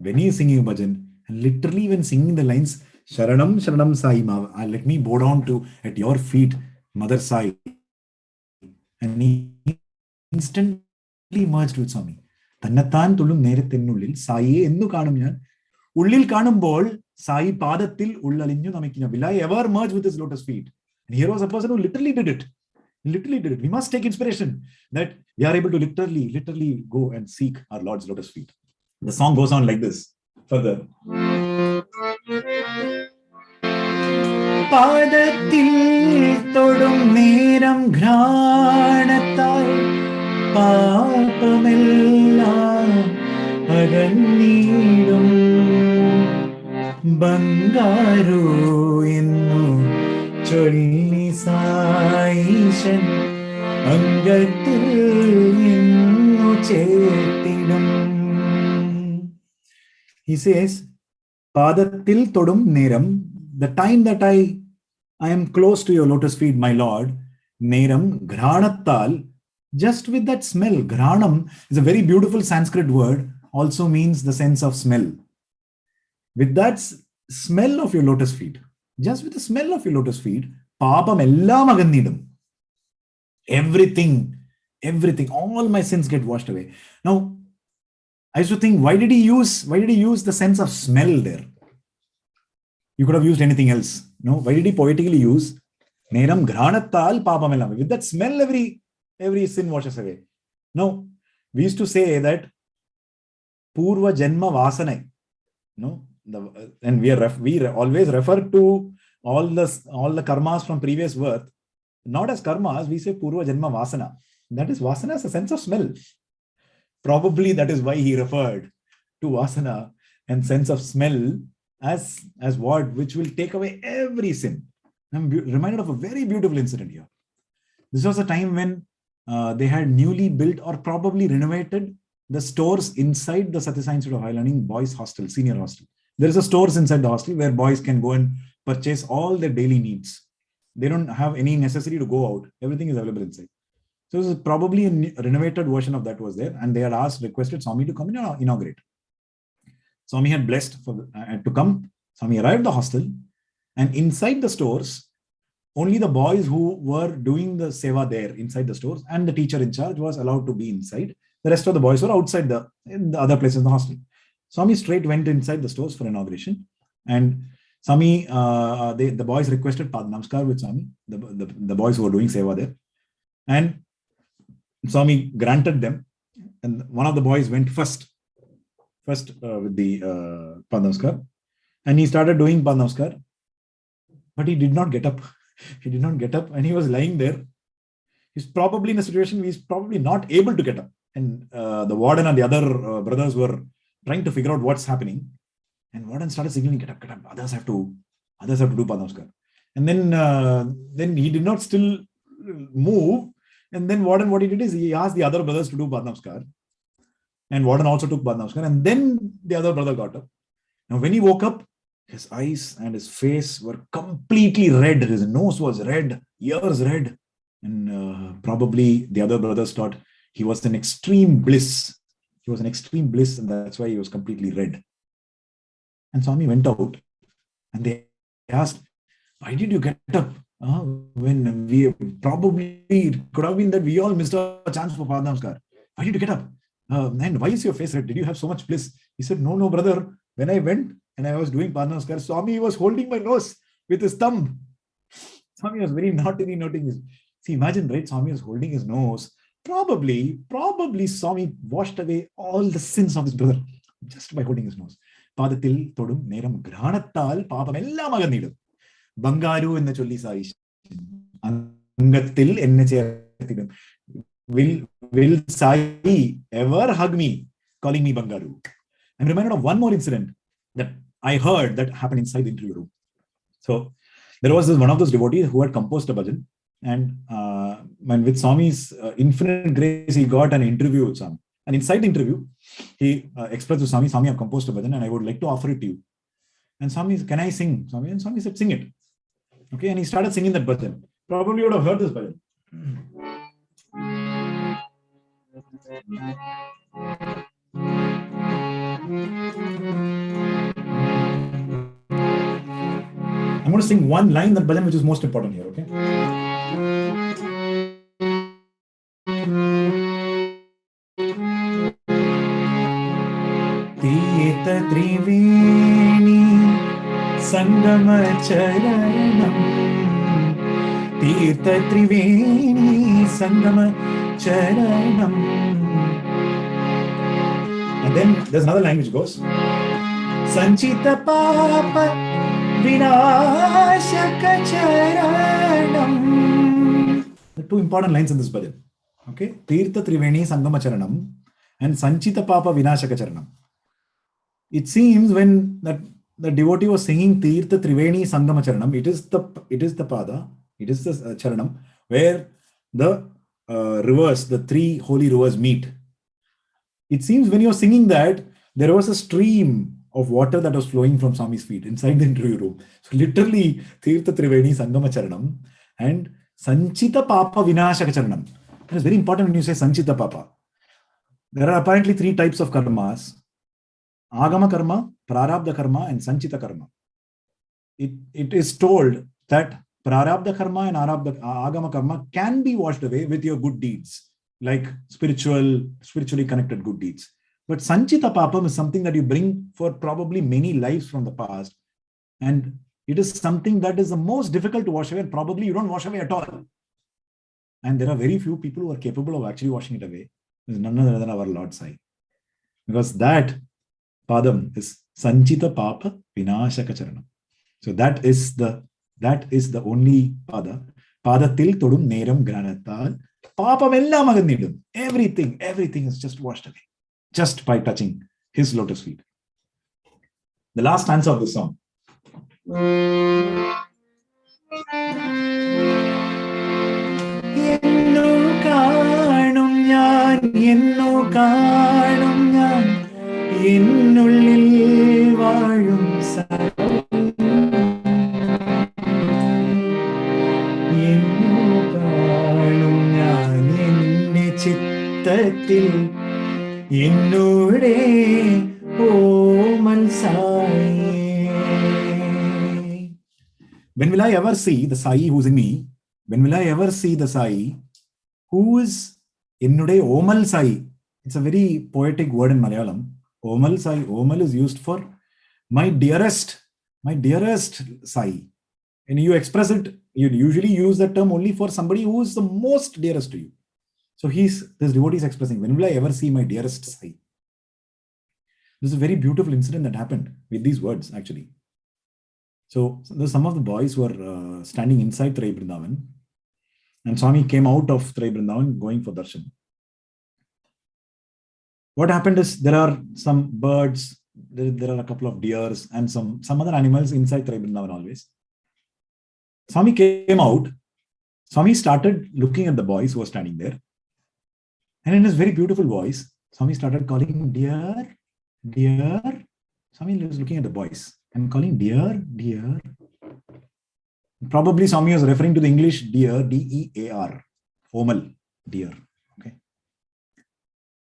when he is singing bhajan, and literally when singing the lines Sharanam, Sharanam Sai Ma, let me bow down at your feet, Mother Sai. And he instantly merged with Swami. തന്നെത്താൻ തുള്ളും നേരത്തിനുള്ളിൽ സായിയെ എന്നു കാണും ഞാൻ. ഉള്ളിൽ കാണുമ്പോൾ Sai Padatil Ullalinju Namikina. Will I ever merge with his lotus feet? And here was a person who literally did it. Literally did it. We must take inspiration that we are able to literally go and seek our Lord's lotus feet. The song goes on like this further. Padathil todum neram ghranattal papamellam agannidum bangaru ennu cholli saishan angathil ennu chettidum. He says, Padatil todum neram, the time that I am close to your lotus feet, my Lord, neram granattal, just with that smell. Granam is a very beautiful Sanskrit word, also means the sense of smell. With that smell of your lotus feet, just with the smell of your lotus feet, papam ellam agannidam. Everything, all my sins get washed away. Now, I used to think, why did he use the sense of smell there? You could have used anything else. No, why did he poetically use neram granattal papamellam? With that smell, every sin washes away. No, we used to say that purva janma vasana. No, and we always refer to all the karmas from previous birth, not as karmas. We say purva janma vasana. That is, vasana is a sense of smell. Probably that is why he referred to vasana and sense of smell as what which will take away every sin. I'm reminded of a very beautiful incident here. This was a time when they had newly built or probably renovated the stores inside the Sathya Institute of High Learning boys hostel, senior hostel. There is a stores inside the hostel where boys can go and purchase all their daily needs. They don't have any necessity to go out. Everything is available inside. So this is probably a renovated version of that was there, and they had requested Swami to come and inaugurate. Swami had blessed to come. Swami arrived at the hostel, and inside the stores, only the boys who were doing the seva there inside the stores and the teacher in charge was allowed to be inside. The rest of the boys were outside in the other places in the hostel. Swami straight went inside the stores for inauguration, and Swami, the boys requested Pad Namaskar with Swami, the boys who were doing seva there, and Swami granted them, and one of the boys went first with the Pad Namaskar, and he started doing Pad Namaskar, but he did not get up. He did not get up, and he was lying there. He's probably in a situation where he's probably not able to get up, and the warden and the other brothers were trying to figure out what's happening, and warden started signaling, "Get up, get up! Others have to do Pad Namaskar." And then he did not still move. And then warden, what he did is he asked the other brothers to do Pad Namaskar. And warden also took Pad Namaskar. And then the other brother got up. Now, when he woke up, his eyes and his face were completely red. His nose was red, ears red. And probably the other brothers thought he was in extreme bliss. He was in extreme bliss, and that's why he was completely red. And Swami went out, and they asked, "Why did you get up? When we probably, it could have been that we all missed our chance for Pad Namaskar. Why did you get up? And why is your face red? Did you have so much bliss?" He said, No, brother. When I went and I was doing Pad Namaskar, Swami was holding my nose with his thumb. Swami was very naughtily noting this. See, imagine, right? Swami was holding his nose. Probably Swami washed away all the sins of his brother just by holding his nose. Padatil todum neram granattal papam ellam agannidum. Bangaru in the Cholli Saish. Angathil enne cherthidam. Will Sai ever hug me, calling me Bangaru? I'm reminded of one more incident that I heard that happened inside the interview room. So there was one of those devotees who had composed a bhajan, and with Swami's infinite grace, he got an interview with Swami. And inside the interview, he expressed to Swami, "Swami, I've composed a bhajan and I would like to offer it to you." And Swami, "Can I sing?" Swami, and Swami said, "Sing it." Okay, and he started singing that bhajan. Probably you would have heard this bhajan. I'm going to sing one line, that bhajan, which is most important here, okay? Tiyeta Triveni Sangama Charanam Tirtha Triveni Sangama Charanam. And then there's another line which goes Sanchita Papa Vinashaka Charanam. The two important lines in this bhajan. Okay, Tirtha Triveni Sangama Charanam and Sanchita Papa Vinashaka Charanam. It seems when the devotee was singing Tirtha Triveni Sangama Charanam, it is the pada, it is the charanam where the rivers, the three holy rivers meet. It seems when you were singing that, there was a stream of water that was flowing from Swami's feet inside the interview room. So literally, Tirtha Triveni Sangama Charanam and Sanchita Papa Vinashaka Charanam. It is very important when you say Sanchita Papa. There are apparently three types of karmas: Agama karma, Prarabdha karma, and Sanchita karma. It is told that Prarabdha karma and Agama karma can be washed away with your good deeds, like spiritually connected good deeds. But Sanchita Papam is something that you bring for probably many lives from the past. And it is something that is the most difficult to wash away, and probably you don't wash away at all. And there are very few people who are capable of actually washing it away. There's none other than our Lord Sai. Because that Padam is Sanchita Papa Vinashaka Charanam. So that is the only Pada. Padatil Todum Neram Granatal. Papa Mellam Aganidum. Everything is just washed away. Just by touching his lotus feet. The last stanza of the song. When will I ever see the Sai who's in me? When will I ever see the Sai who is Innude Omal Sai? It's a very poetic word in Malayalam. Omal Sai. Omal is used for my dearest Sai. And you express it, you usually use that term only for somebody who is the most dearest to you. So this devotee is expressing, when will I ever see my dearest Sai? This is a very beautiful incident that happened with these words, actually. So there's some of the boys who are standing inside Trai Vrindavan, and Swami came out of Trai Vrindavan going for darshan. What happened is there are some birds, there are a couple of deers and some other animals inside Trai Vrindavan always. Swami came out. Swami started looking at the boys who were standing there. And in his very beautiful voice, Swami started calling, dear, dear. Swami was looking at the boys and calling, dear, dear. Probably Swami was referring to the English dear, D-E-A-R, Omal, dear. Okay.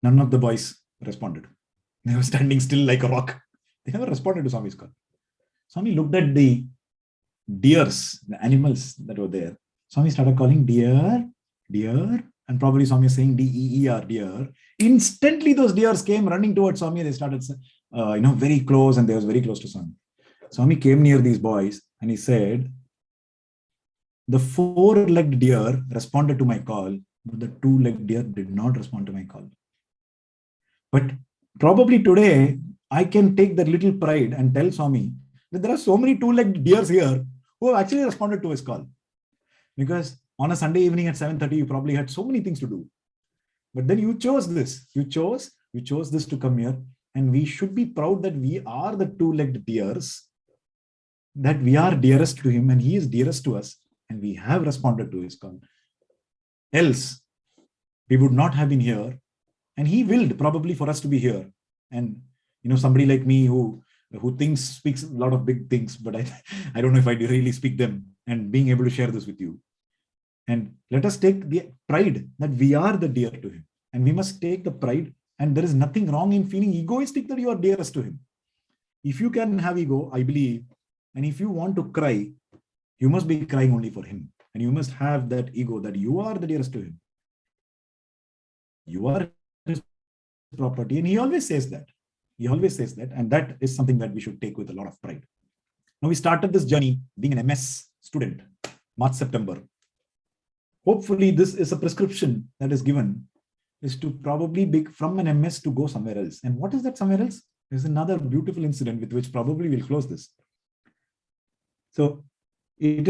None of the boys responded. They were standing still like a rock. They never responded to Swami's call. Swami looked at the deers, the animals that were there. Swami started calling, dear, dear. And probably Swami was saying D-E-E-R, deer. Instantly, those deers came running towards Swami. They started, very close, and they was very close to Swami. Swami came near these boys, and he said, the four-legged deer responded to my call, but the two-legged deer did not respond to my call. But probably today, I can take that little pride and tell Swami that there are so many two-legged deers here who have actually responded to his call. Because on a Sunday evening at 7:30, you probably had so many things to do. But then you chose this. You chose this to come here. And we should be proud that we are the two-legged deers, that we are dearest to him and he is dearest to us. And we have responded to his call. Else, we would not have been here. And he willed probably for us to be here. And, somebody like me who speaks a lot of big things, but I don't know if I really speak them, and being able to share this with you. And let us take the pride that we are the dear to him. And we must take the pride. And there is nothing wrong in feeling egoistic that you are dearest to him. If you can have ego, I believe, and if you want to cry, you must be crying only for him. And you must have that ego that you are the dearest to him. You are his property. And he always says that. And that is something that we should take with a lot of pride. Now we started this journey being an MS student, March, September. Hopefully this is a prescription that is given, is to probably be from an MS to go somewhere else. And what is that somewhere else? There's another beautiful incident with which probably we'll close this. So it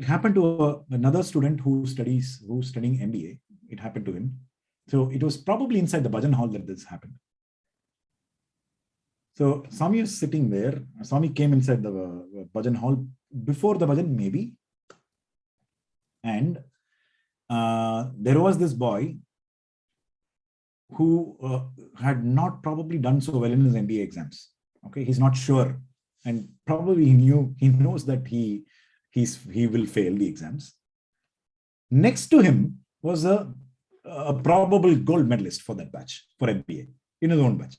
happened to another student who's studying MBA. It happened to him. So it was probably inside the Bhajan hall that this happened. So Swami is sitting there. Swami came inside the Bhajan hall before the Bhajan, maybe. And there was this boy who had not probably done so well in his MBA exams. Okay, he's not sure, and probably he knows that he will fail the exams. Next to him was a probable gold medalist for that batch, for MBA, in his own batch.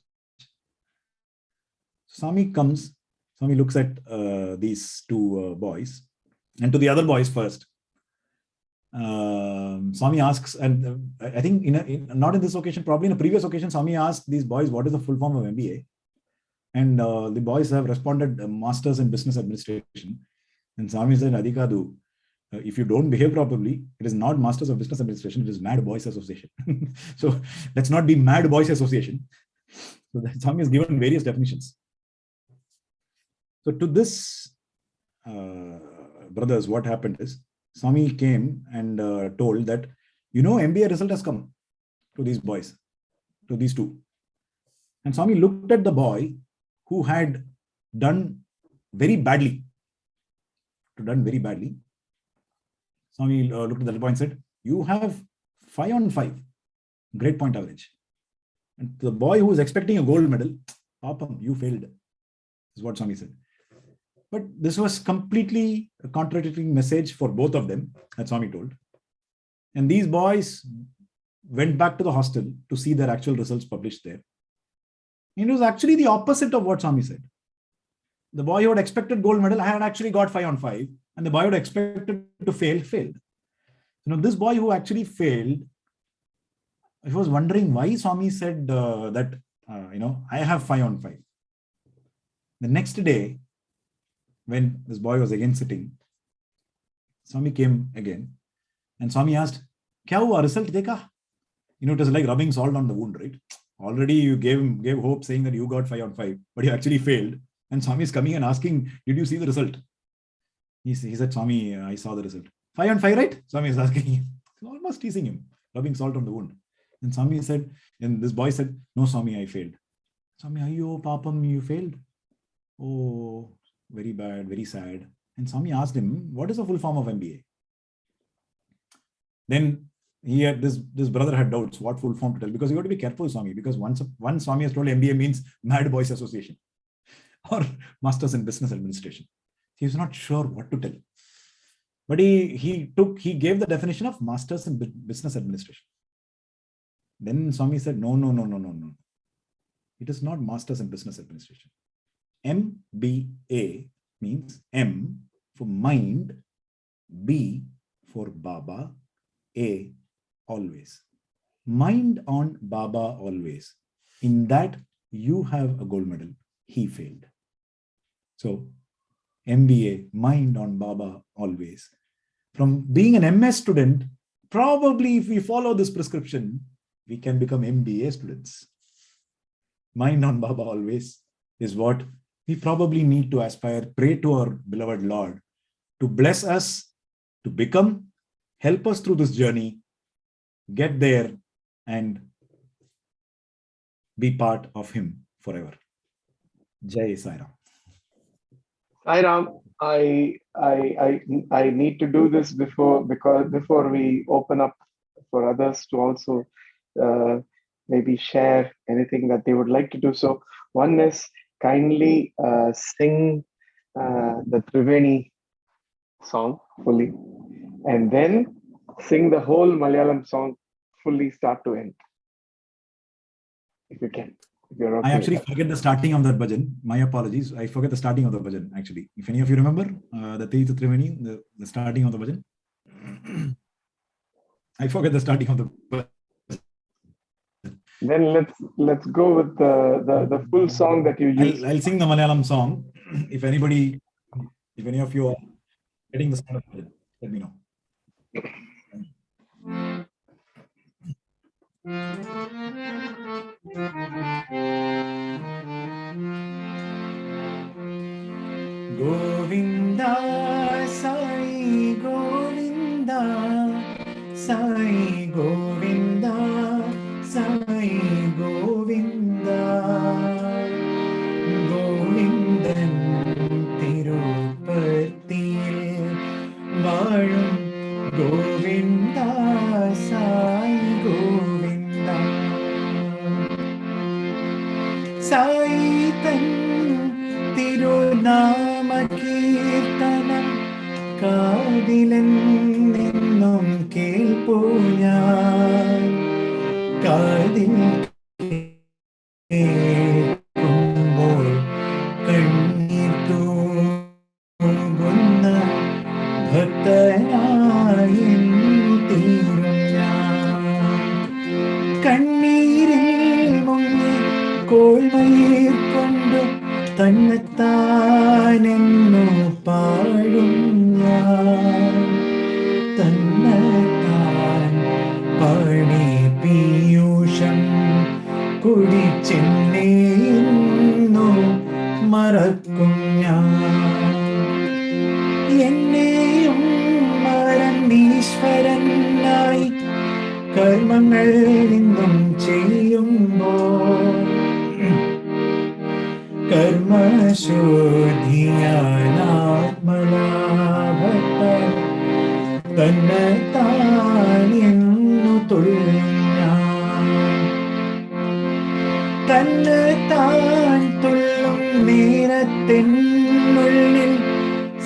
Swami comes, Swami looks at these two boys, and to the other boys first. Swami asks, and I think not in this occasion, probably in a previous occasion, Swami asked these boys, what is the full form of MBA? And the boys have responded, Masters in Business Administration. And Swami said, Adhikadu, if you don't behave properly, it is not Masters of Business Administration, it is Mad Boys Association. So let's not be Mad Boys Association. So that Swami has given various definitions. So to this, brothers, what happened is, Swami came and told that, MBA result has come to these boys, to these two. And Swami looked at the boy who had done very badly. Swami looked at the boy and said, you have 5 on 5, grade point average. And the boy who was expecting a gold medal, Papam, you failed, is what Swami said. But this was completely a contradicting message for both of them, as Swami told. And these boys went back to the hostel to see their actual results published there. And it was actually the opposite of what Swami said. The boy who had expected gold medal had actually got 5 on 5, and the boy who had expected to fail, failed. This boy who actually failed, I was wondering why Swami said that, I have 5 on 5. The next day, when this boy was again sitting, Swami came again, and Swami asked, Kya hua, result dekha? It was like rubbing salt on the wound, right? Already you gave hope saying that you got 5 on 5, but you actually failed. And Swami is coming and asking, did you see the result? He said, Swami, I saw the result. 5 on 5, right? Swami is asking him, almost teasing him, rubbing salt on the wound. And Swami said, and this boy said, no, Swami, I failed. Swami, ayyo, papam, you failed? Oh, very bad, very sad. And Swami asked him, what is the full form of MBA? Then this brother had doubts what full form to tell, because you got to be careful, Swami, because once Swami has told MBA means Mad Boys Association or Masters in Business Administration. He was not sure what to tell. But he gave the definition of Masters in Business Administration. Then Swami said, no. It is not Masters in Business Administration. MBA means M for mind, B for Baba, A always. Mind on Baba always. In that you have a gold medal. He failed. So MBA, mind on Baba always. From being an MS student, probably if we follow this prescription, we can become MBA students. Mind on Baba always is what we probably need to aspire, pray to our beloved Lord to bless us, to become, help us through this journey, get there and be part of Him forever. Jai Sai Ram. Sai Ram, I need to do this before we open up for others to also maybe share anything that they would like to do. So one is kindly sing the Triveni song fully, and then sing the whole Malayalam song fully, start to end, if you can. If you're okay. I actually forget the starting of that bhajan. My apologies. I forget the starting of the bhajan, actually. If any of you remember the Tirtha Triveni, the starting of the bhajan. I forget the starting of the bhajan. Then let's go with the full song that you use. I'll sing the Malayalam song. If anybody If any of you are getting the sound of it, let me know. Govinda, Sai Govinda, Sai Govinda, Sai Govinda, Govindan Tirupatiyil vaazhum Govinda, Sai Govinda, Sai tan തിരുനാമകീർത്തനം കാതിലെന്നും കേൾപ്പൂ ഞാൻ കാതിൽ കേൾക്കുമ്പോൾ കണ്ണീർ തൂകുന്ന ഭക്തനായി തീരും ഞാൻ കണ്ണീരിൽ മുങ്ങി കോൾമയിൽ കൊണ്ടു തന്നെത്താനെന്നു പാടും ഞാൻ തന്നെത്താൻ പാടി പീയൂഷം കുടിച്ചെന്നേന്നു മറക്കും ഞാൻ എന്നെയും മറന്നീശ്വരനായി കർമ്മങ്ങൾ നിന്നും ചെയ്യുമ്പോൾ കർമ്മശോധിയാനാത്മലാഭത്താൽ തന്നെത്താനെന്നു തുള്ളും ഞാൻ തന്നെത്താൻ തുള്ളും നേരത്തിനുള്ളിൽ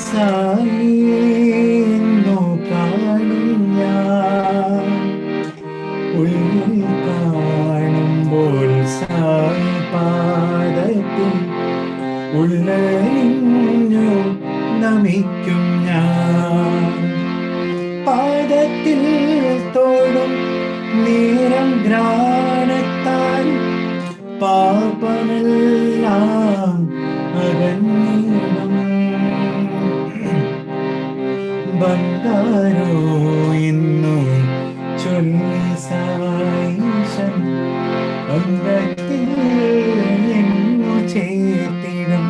സായിയെന്നു കാണും ഞാൻ ഉള്ളിൽ കാണുമ്പോൾ സായി പാദത്തിൽ ഉള്ളറിഞ്ഞു നമിക്കും ഞാൻ പാദത്തിൽ തോടും നേരം ഘ്രാണത്താൽ പാപമെല്ലാം അകന്നിടും ബംഗാരോ എന്നു ചൊല്ലി സായിശൻ അംഗത്തിൽ എന്നു ചേർത്തിടും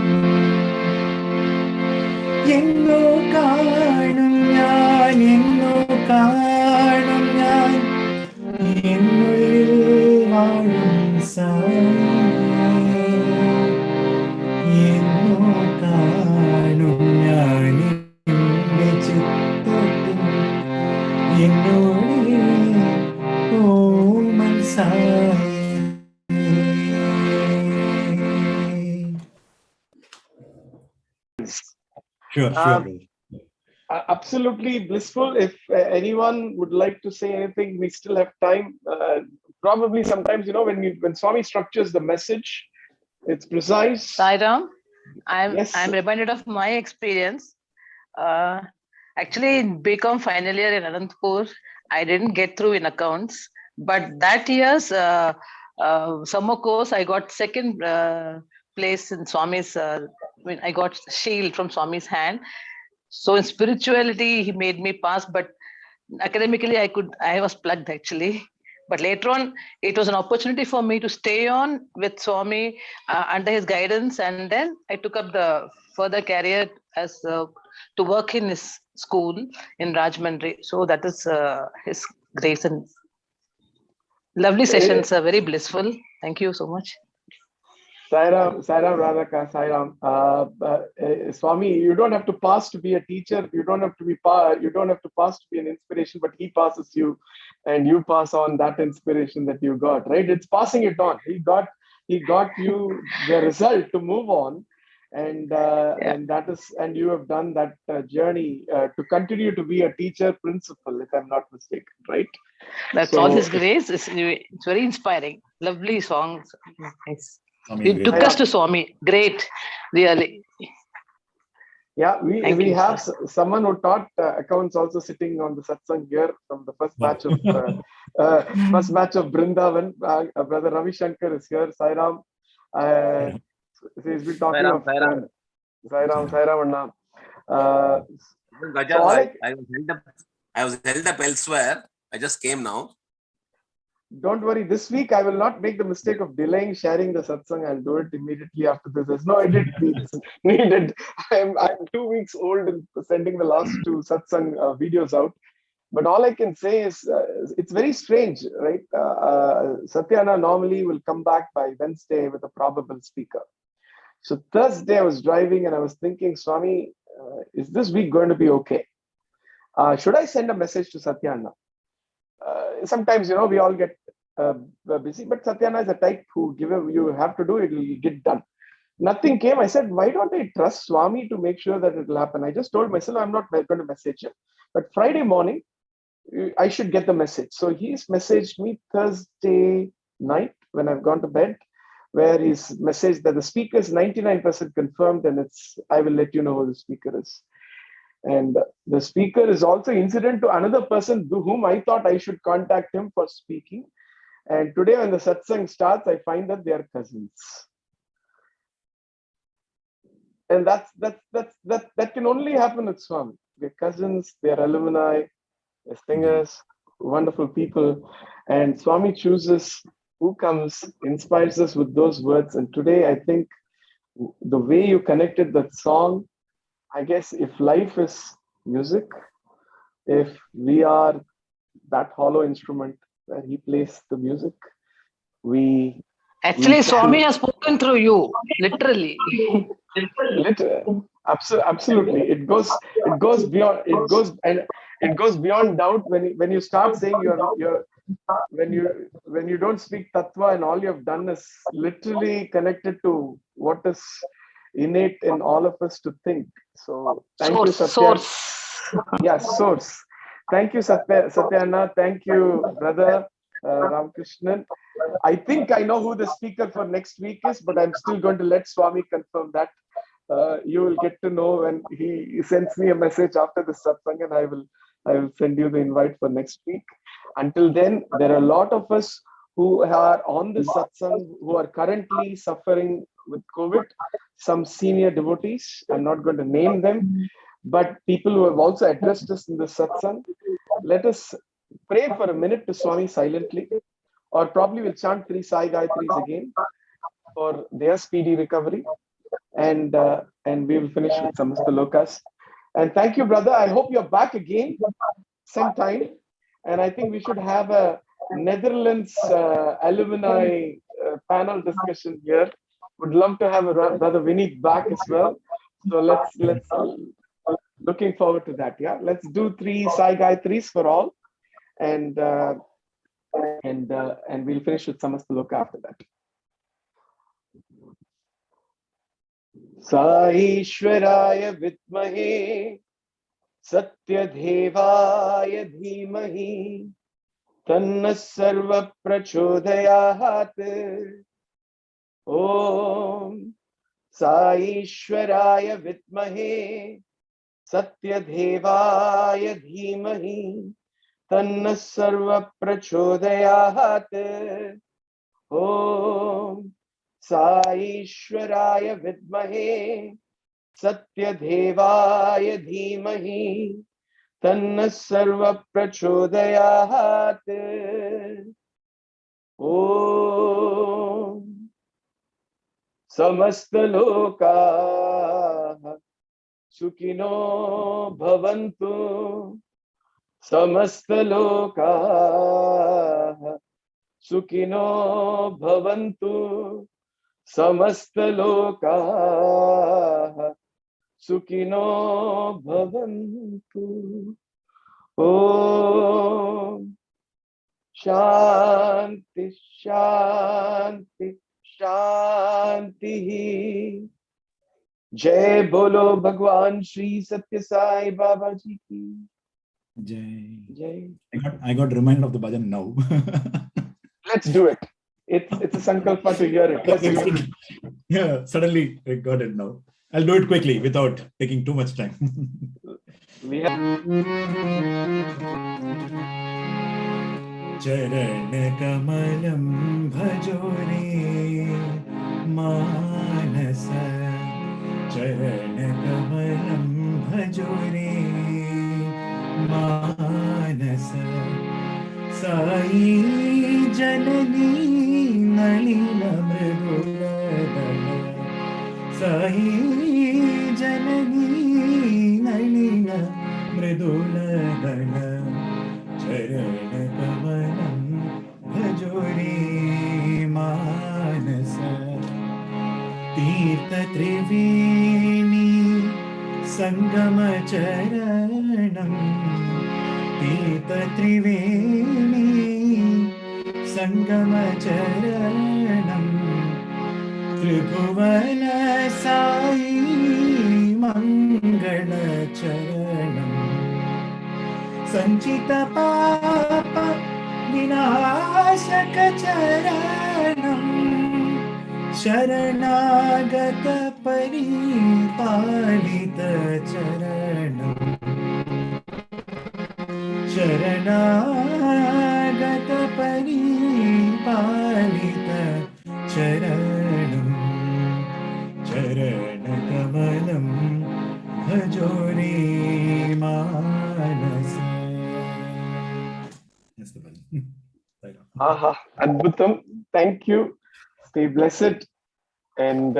എങ്ങോ കാണും ഞാൻ എങ്ങോ കാണും ഞാൻ എന്നുള്ളിൽ വാഴും സായി എങ്ങോ കാണും ഞാൻ എന്റെ ചിത്തത്തിൽ എന്നോട് ഓമൻ Sai. Sure. Absolutely blissful. If anyone would like to say anything, we still have time. Probably sometimes, when Swami structures the message, it's precise. Sairam, I'm reminded of my experience. Actually, in BCom final year in Anantapur, I didn't get through in accounts. But that year's summer course, I got second place in Swami's. I got shield from Swami's hand. So in spirituality, he made me pass. But academically, I was plugged actually. But later on, it was an opportunity for me to stay on with Swami under his guidance. And then I took up the further career as to work in his school in Rajmandri. So that is his grace and lovely sessions are very blissful. Thank you so much. Sairam Radhaka, Sairam. Swami, you don't have to pass to be a teacher. You don't have to pass to be an inspiration, but he passes you, and you pass on that inspiration that you got. Right? It's passing it on. He got you the result to move on, and you have done that journey to continue to be a teacher principal, if I'm not mistaken. Right? That's all his grace. It's very inspiring. Lovely songs. Nice. He took us to Swami. Great, really. Yeah, we have someone who taught accounts also sitting on the Satsangh here from the first batch of Brindavan. Brother Ravi Shankar is here. Sairam. He's been talking of Sairam Anna. Uh, Bhajan, so all I was held up elsewhere. I just came now. Don't worry, this week I will not make the mistake of delaying sharing the satsang. I'll do it immediately after this. There's no edit needed. I'm 2 weeks old in sending the last 2 satsang videos out. But all I can say is it's very strange, right? Satyana normally will come back by Wednesday with a probable speaker. So Thursday I was driving and I was thinking, Swami, is this week going to be okay? Should I send a message to Satyana? Sometimes, we all get busy, but Satyana is a type who you have to do it, it'll get done. Nothing came. I said, why don't I trust Swami to make sure that it will happen? I just told myself, I'm not going to message him. But Friday morning, I should get the message. So he's messaged me Thursday night when I've gone to bed, where he's messaged that the speaker is 99% confirmed and I will let you know who the speaker is. And the speaker is also incident to another person whom I thought I should contact him for speaking. And today when the satsang starts, I find that they are cousins. And that can only happen with Swami. They're cousins, they're alumni, they're singers, wonderful people. And Swami chooses who comes, inspires us with those words. And today, I think the way you connected that song, I guess if life is music, if we are that hollow instrument where he plays the music, Actually, Swami has spoken through you, literally. Absolutely. It goes beyond doubt when you start saying when you don't speak tattva and all you have done is literally connected to what is innate in all of us to think. So thank you, Sathya. Source. Yes, source. Thank you, Satyana. Thank you, brother Ramakrishnan. I think I know who the speaker for next week is, but I'm still going to let Swami confirm that. You will get to know when he sends me a message after the satsang, and I will send you the invite for next week. Until then, there are a lot of us who are on the satsang who are currently suffering with COVID. Some senior devotees, I'm not going to name them, but people who have also addressed us in the satsang. Let us pray for a minute to Swami silently, or probably we'll chant 3 Sai Gayatris again for their speedy recovery, and we will finish with Samasta Lokas. And thank you, brother. I hope you're back again sometime. And I think we should have a Netherlands alumni panel discussion here. Would love to have brother Vineet back as well. So let's looking forward to that. Yeah, let's do 3 Sai Gayatris for all, and we'll finish with Samasta Loka after that. Sai Ishwaraya Vitmahe Sathya Devaya Dhimahi Tanna Sarva Prachodayat. Om Sai Ishwaraya Vitmahe Satya Devaya Dhimahi Tanna Sarva Prachodayat. Om Sai Ishwaraya Vidmahe Satya Devaya Dhimahi Tanna Sarva Prachodayat. Om Samasta Loka Sukhino Bhavantu. Samasta Loka Sukhino Bhavantu. Samasta Loka Sukhino Bhavantu. Om Shanti Shanti Shanti. Jai Bolo Bhagwan Shri Sathya Sai Baba Ji ki. Jai. Jai. I got reminded of the bhajan now. Let's do it. It's a sankalpa to hear it. Let's do it. Yeah, suddenly I got it now. I'll do it quickly without taking too much time. We have Charan kamalam bhajore manasa. Charan kamalam भजोरे मानस साई जननी नलिन मृदुलदल साई जननी नलिन मृदुलदल चरण कमलं भजोरे मानस तीर्थ त्रिवेणी संगम चरणं तीर्थ त्रिवेणी संगम चरणं त्रिभुवन साई मंगल चरणं संचित पाप विनाशक चरणं शरणागत परिपालित चरणं शरणागत परिपालित चरणं चरणकमलं भजोरे मानस. Aha, Adbhutam. Thank you. Stay blessed. And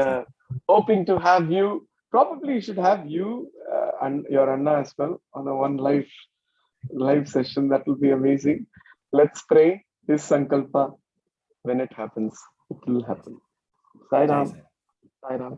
hoping to have you, probably should have you and your Anna as well on a one live session. That will be amazing. Let's pray this Sankalpa. When it happens, it will happen. Sai Ram. Sai Ram.